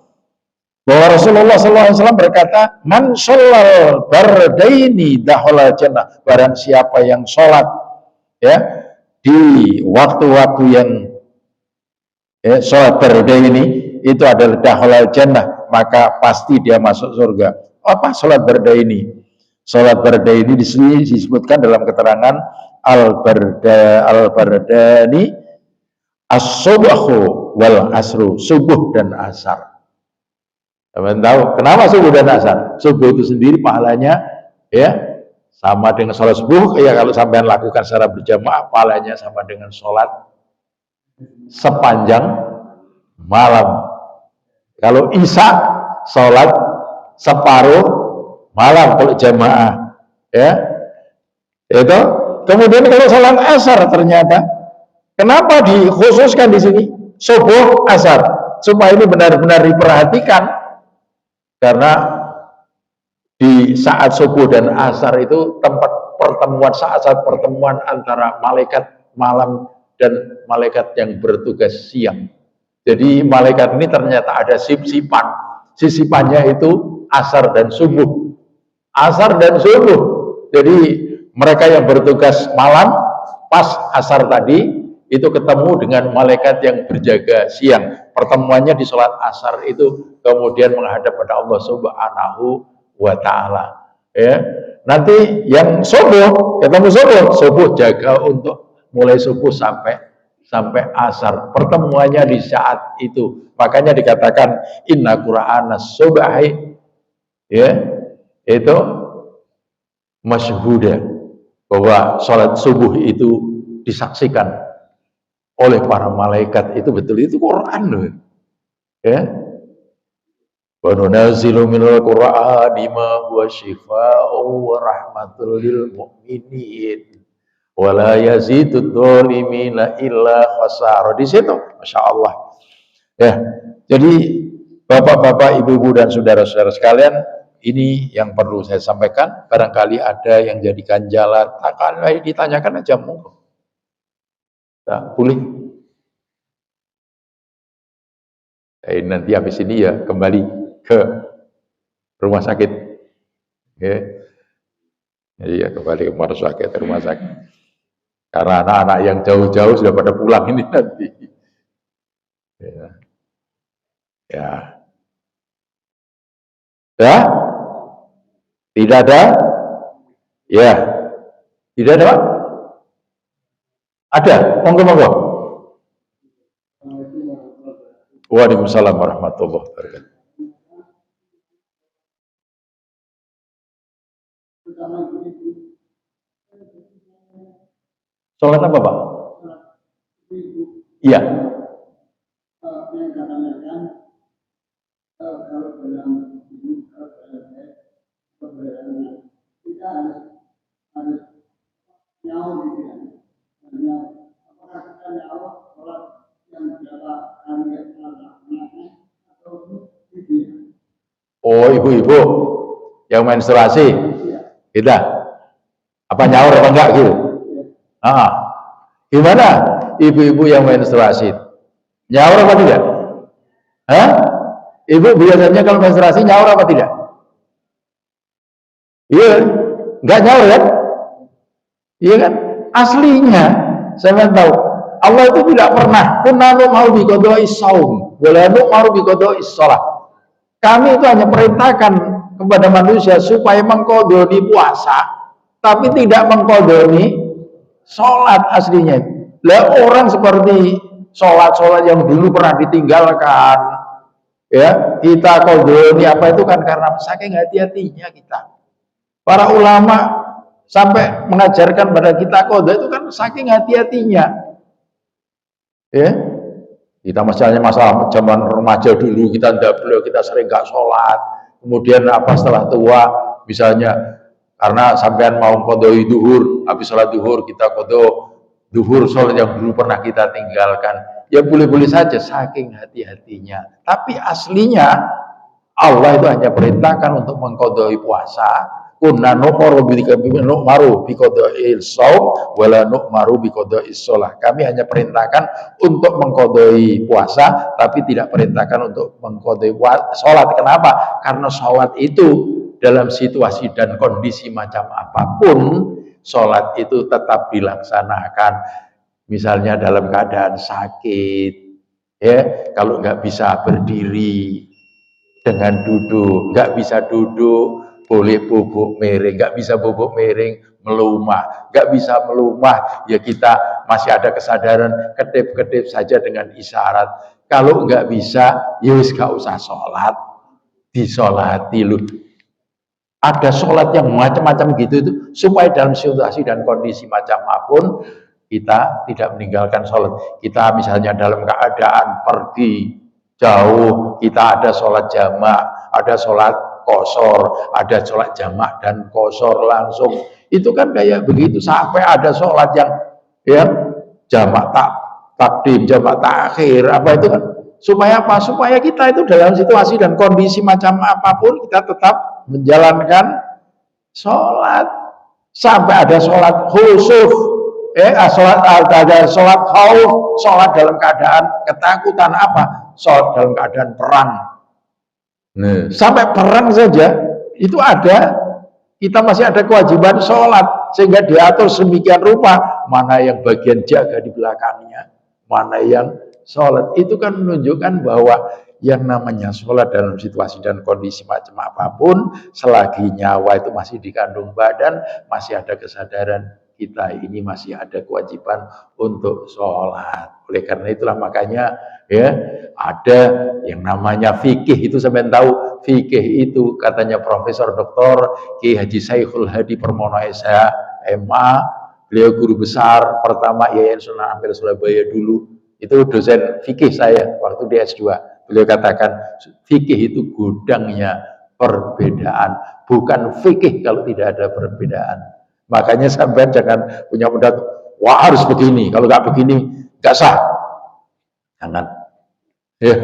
bahwa Rasulullah sallallahu alaihi wasallam berkata, man shallal bardaini dakhala jannah. Barang siapa yang sholat ya di waktu-waktu yang sholat bardaini itu adalah dakhala jannah, maka pasti dia masuk surga. Apa sholat bardaini? Sholat bardaini di sini disebutkan dalam keterangan al-bardani as-subhu wal asru, subuh dan asar. Teman tahu kenapa subuh dan asar? Subuh itu sendiri pahalanya ya sama dengan sholat subuh, ya kalau sampean lakukan secara berjamaah pahalanya sama dengan sholat sepanjang malam. Kalau isya sholat separuh malam kalau jamaah, ya itu. Kemudian kalau sholat asar ternyata kenapa dikhususkan di sini subuh asar, supaya ini benar-benar diperhatikan, karena di saat subuh dan asar itu tempat pertemuan, saat-saat pertemuan antara malaikat malam dan malaikat yang bertugas siang. Jadi malaikat ini ternyata ada sip-sipan. Sisipannya itu asar dan subuh. Asar dan subuh. Jadi mereka yang bertugas malam pas asar tadi itu ketemu dengan malaikat yang berjaga siang. Pertemuannya di sholat asar itu kemudian menghadap pada Allah Subhanahu wa ta'ala. Ya. Nanti yang subuh, ketemu subuh jaga untuk mulai subuh sampai asar, pertemuannya di saat itu. Makanya dikatakan inna qur'ana subhi, ya, itu masyhuda, bahwa sholat subuh itu disaksikan oleh para malaikat, itu betul, itu Quran loh, ya. Wa nunazzilu minal qur'ani ma huwa syifaa'un wa rahmatul lil mu'minin wala yazidud dhalimina illa khasara. Di situ Masya Allah ya. Jadi bapak-bapak, ibu-ibu dan saudara-saudara sekalian, ini yang perlu saya sampaikan. Barangkali ada yang jadi ganjalan, akan ditanyakan aja, monggo. Nah, boleh. Nanti habis ini ya kembali ke rumah sakit, ya. Jadi ya kembali ke rumah sakit. Karena anak-anak yang jauh-jauh sudah pada pulang ini nanti. Ya. Ya. Ya. Tidak ada? Ya. Tidak ada, Pak? Ada. Monggo. Waalaikumsalam warahmatullahi wabarakatuh. Sholat apa, Pak? Iya. Oh, ibu-ibu yang menstruasi, kita apa nyaur apa enggak gitu? Gimana ibu-ibu yang menstruasi, nyaur apa tidak? Hah? Ibu biasanya kalau menstruasi nyaur apa tidak? Iya, enggak nyaur kan? Iya kan? Aslinya saya tahu Allah itu tidak pernah kunanu mau biqadai saum wala mau biqadai shalah. Kami itu hanya perintahkan kepada manusia supaya mengkodoni puasa, tapi tidak mengkodoni sholat aslinya. Lah orang seperti sholat yang dulu pernah ditinggalkan, ya kita kodoni apa itu kan karena saking hati-hatinya kita. Para ulama sampai mengajarkan pada kita qadha itu kan saking hati-hatinya, ya. Kita masalah zaman remaja dulu kita ndablek, kita sering gak sholat, kemudian apa setelah tua misalnya karena sampean mau qadha duhur, habis sholat duhur kita qadha duhur sholat yang dulu pernah kita tinggalkan, ya boleh-boleh saja saking hati-hatinya. Tapi aslinya Allah itu hanya perintahkan untuk mengqadai puasa. Kunna nu'maru biqada'il shaum wala nu'maru biqada'is shalah. Kami hanya perintahkan untuk mengqadai puasa, tapi tidak perintahkan untuk mengqadai sholat. Kenapa? Karena sholat itu dalam situasi dan kondisi macam apapun, sholat itu tetap dilaksanakan. Misalnya dalam keadaan sakit, ya kalau nggak bisa berdiri dengan duduk, nggak bisa duduk boleh bubuk miring, nggak bisa bubuk miring melumah. Nggak bisa melumah, ya kita masih ada kesadaran, kedip-kedip saja dengan isyarat. Kalau nggak bisa, ya wis gak usah sholat, disolati lu. Ada sholat yang macam-macam gitu itu, supaya dalam situasi dan kondisi macam apapun, kita tidak meninggalkan sholat. Kita misalnya dalam keadaan pergi jauh, kita ada sholat jamak, ada sholat kosor, ada sholat jamak dan kosor langsung. Itu kan kayak begitu, sampai ada sholat yang ya jamak takdim, jamak takhir, apa itu kan. Supaya apa? Supaya kita itu dalam situasi dan kondisi macam apapun, kita tetap menjalankan sholat. Sampai ada sholat khusuf, ada sholat khauf, sholat dalam keadaan ketakutan apa? Sholat dalam keadaan perang. Nah, sampai perang saja itu ada, kita masih ada kewajiban sholat, sehingga diatur sedemikian rupa, mana yang bagian jaga di belakangnya, mana yang sholat. Itu kan menunjukkan bahwa yang namanya sholat dalam situasi dan kondisi macam apapun, selagi nyawa itu masih dikandung badan, masih ada kesadaran, kita ini masih ada kewajiban untuk sholat. Oleh karena itulah makanya ya ada yang namanya fikih. Itu sampai tahu fikih itu katanya Profesor Dr. Ki Haji Saikhul Hadi Permono SH MA, beliau guru besar pertama Yayasan Sunan Ampel Surabaya dulu. Itu dosen fikih saya waktu di S2. Beliau katakan fikih itu gudangnya perbedaan, bukan fikih kalau tidak ada perbedaan. Makanya sampai jangan punya pendapat, wah harus begini, kalau nggak begini nggak sah. Jangan. Ya.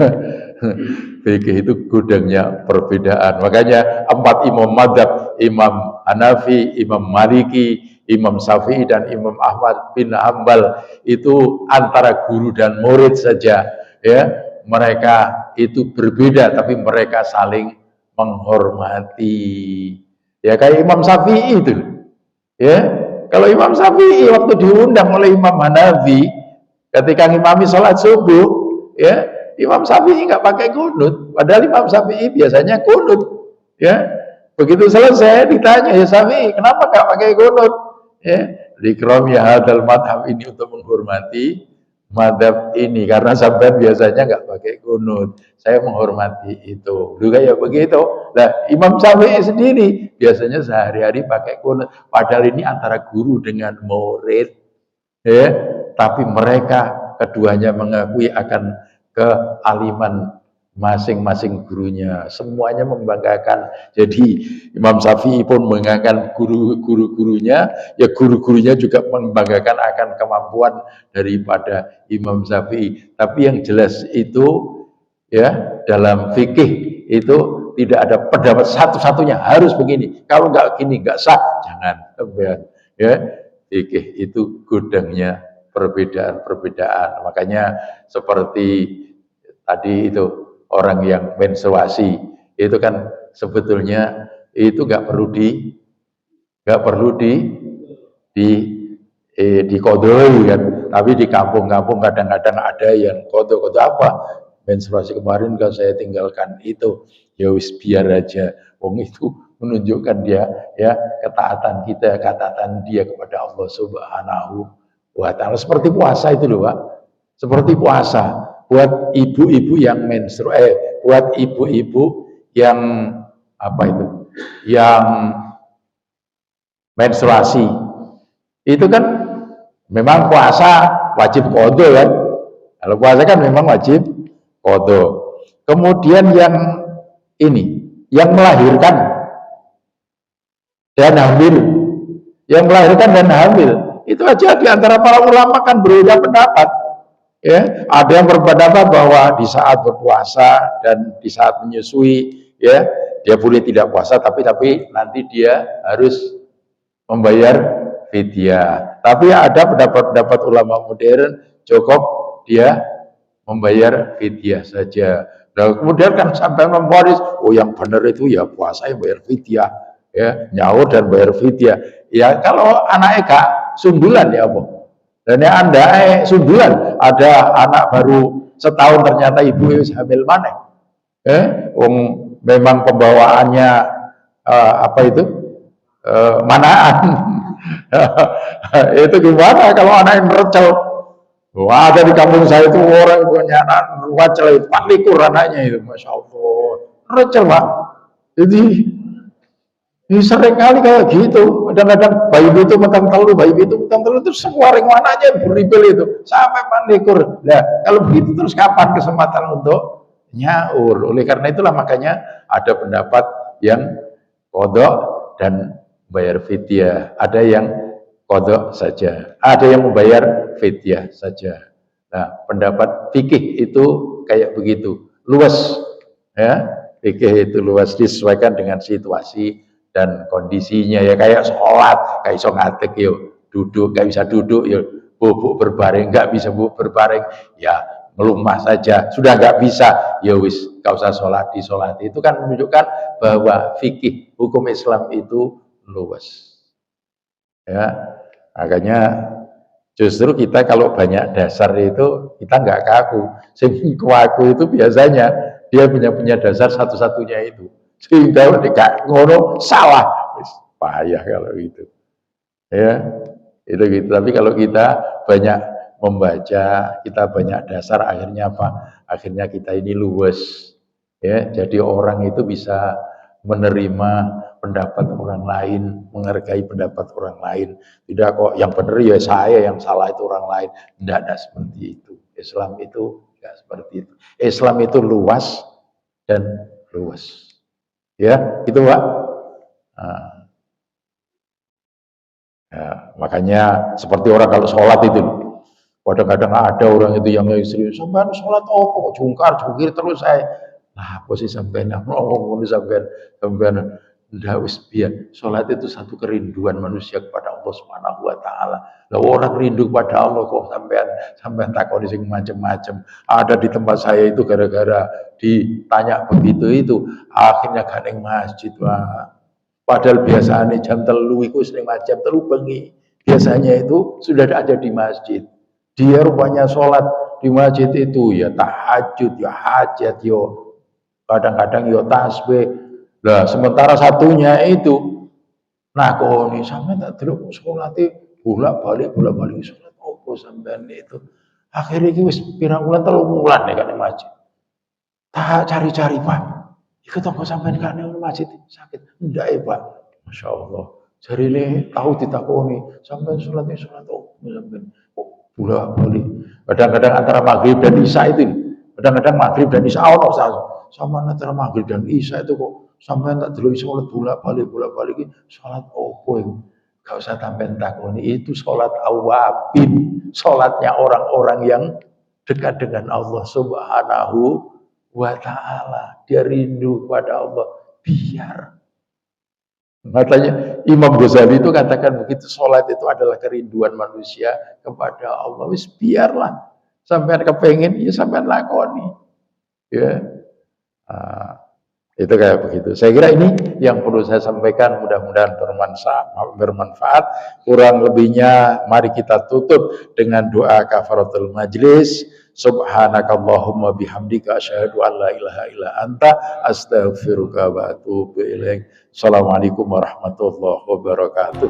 Fikih itu gudangnya perbedaan. Makanya 4 imam madzhab, Imam Hanafi, Imam Maliki, Imam Syafi'i dan Imam Ahmad bin Hambal itu antara guru dan murid saja, ya. Mereka itu berbeda tapi mereka saling menghormati. Ya kayak Imam Syafi'i itu. Ya, kalau Imam Syafi'i waktu diundang oleh Imam Hanafi ketika ngimami sholat subuh, ya Imam Syafi'i nggak pakai kunut, padahal Imam Syafi'i biasanya kunut. Ya, begitu selesai ditanya, ya Syafi'i kenapa nggak pakai kunut? Ya, dikromi hadal madhab ini untuk menghormati madhab ini, karena sampai biasanya nggak pakai kunut, saya menghormati itu. Juga ya begitu. Nah, Imam Syafi'i sendiri biasanya sehari-hari pakai kunut, padahal ini antara guru dengan murid, ya. Tapi mereka keduanya mengakui akan kealiman masing-masing gurunya, semuanya membanggakan. Jadi Imam Syafi'i pun membanggakan guru-gurunya, ya guru-gurunya juga membanggakan akan kemampuan daripada Imam Syafi'i. Tapi yang jelas itu ya dalam fikih itu tidak ada pendapat satu-satunya harus begini, kalau nggak gini nggak sah, jangan. Ya, fikih itu gudangnya perbedaan-perbedaan. Makanya seperti tadi itu orang yang menstruasi itu kan sebetulnya itu nggak perlu dikodoi kan, tapi di kampung-kampung kadang-kadang ada yang kodo apa, menstruasi kemarin kan saya tinggalkan itu, ya wis biar aja, wong itu menunjukkan dia ya ketaatan dia kepada Allah Subhanahu wa Ta'ala. Seperti puasa itu loh Pak, seperti puasa buat ibu-ibu yang buat ibu-ibu yang apa itu, yang menstruasi itu kan memang puasa wajib qadha kan. Kalau puasa kan memang wajib qadha. Kemudian yang ini, yang melahirkan dan hamil, itu aja di antara para ulama kan berbeda pendapat. Ya, ada yang berpendapat bahwa di saat berpuasa dan di saat menyusui, ya dia boleh tidak puasa, tapi nanti dia harus membayar fidyah. Tapi ada pendapat ulama modern cukup dia membayar fidyah saja. Nah, kemudian kan sampai memvonis, oh yang benar itu ya puasa yang bayar fidyah, ya nyaur dan bayar fidyah. Ya kalau anaknya gak sundulan ya apa? Dan yang anda sundulan, ada anak baru setahun ternyata ibu hamil maneh. Memang pembawaannya apa itu? manaan. Itu gimana kalau anak yang recel? Wah, ada di kampung saya itu orang punya anak recel itu 4 anaknya itu, masya Allah, recel pak. Jadi ini sering kali kayak gitu. Kadang-kadang bayi itu mentang telu, bayi itu mentang telu itu semua ring mananya beribel itu sampai 4 ekor. Nah, kalau begitu terus kapan kesempatan untuk nyaur? Oleh karena itulah makanya ada pendapat yang kodok dan bayar fidyah. Ada yang kodok saja. Ada yang membayar fidyah saja. Nah, pendapat fikih itu kayak begitu. Luas, ya. Fikih itu luas, disesuaikan dengan situasi dan kondisinya, ya kayak sholat, kayak iso ngadeg yo duduk, nggak bisa duduk yo bubuk berbaring, nggak bisa bubuk berbaring ya melumah saja, sudah nggak bisa ya wis nggak usah sholat, di sholat. Itu kan menunjukkan bahwa fikih hukum Islam itu luas, ya. Makanya justru kita kalau banyak dasar itu kita nggak kaku. Sing kaku itu biasanya dia punya dasar satu-satunya itu, sehingga nggak ngono salah. Payah kalau itu, ya itu gitu. Tapi kalau kita banyak membaca, kita banyak dasar, akhirnya apa? Akhirnya kita ini luwes, ya. Jadi orang itu bisa menerima pendapat orang lain, menghargai pendapat orang lain. Tidak kok yang benar ya saya, yang salah itu orang lain. Tidak ada seperti itu. Islam itu tidak seperti itu. Islam itu luas dan luas. Ya, itu Pak. Nah, ya, makanya seperti orang kalau sholat itu, kadang-kadang ada orang itu yang serius, sampai sholat kok jungkar jungkir terus saya. Nah, apa sih sampean ngomong sampean ndak wis biar sholat itu satu kerinduan manusia kepada Allah Subhanahu wa taala. Lah orang rindu kepada Allah kok sampean takoni sing macam-macam. Ada di tempat saya itu gara-gara ditanya begitu itu, akhirnya gak ning masjid, Pak. Padahal biasanya jam telu itu sering jam telu bengi. Biasanya itu sudah ada di masjid. Dia rupanya sholat di masjid itu ya tahajud, ya hajat, yo kadang-kadang yo tasbih. Nah, sementara satunya itu, nah kok ini sampai tak dulu sholat bolak-balik sholat opo sampean itu. Akhirnya itu wis pirang bulan 3 bulan nih kan di masjid. Tak cari-cari Pak. Ikut toko sampean kan di masjid sakit. Enggak ya Pak. Masya Allah. Jadi ini tahu ditakoni sampean sholatnya sholat opo sampean. Kok bolak-balik. Kadang-kadang antara maghrib dan isya itu. Kadang-kadang maghrib dan isya sama antara maghrib dan isya itu kok sampai tak dulu sholat bolak-balik sholat opo itu. Gak usah sampai takoni, itu sholat awabin, sholatnya orang-orang yang dekat dengan Allah Subhanahu wa ta'ala. Dia rindu kepada Allah, biar. Makanya Imam Ghazali itu katakan begitu, sholat itu adalah kerinduan manusia kepada Allah. Wis biarlah, sampai kepengen ya sampai lakoni, ya. Itu kayak begitu. Saya kira ini yang perlu saya sampaikan, mudah-mudahan bermanfaat. Kurang lebihnya mari kita tutup dengan doa kafaratul majlis. Subhanakallahumma bihamdika asyhadu an la ilaha illa anta astaghfiruka wa atubu ilaik. Assalamualaikum warahmatullahi wabarakatuh.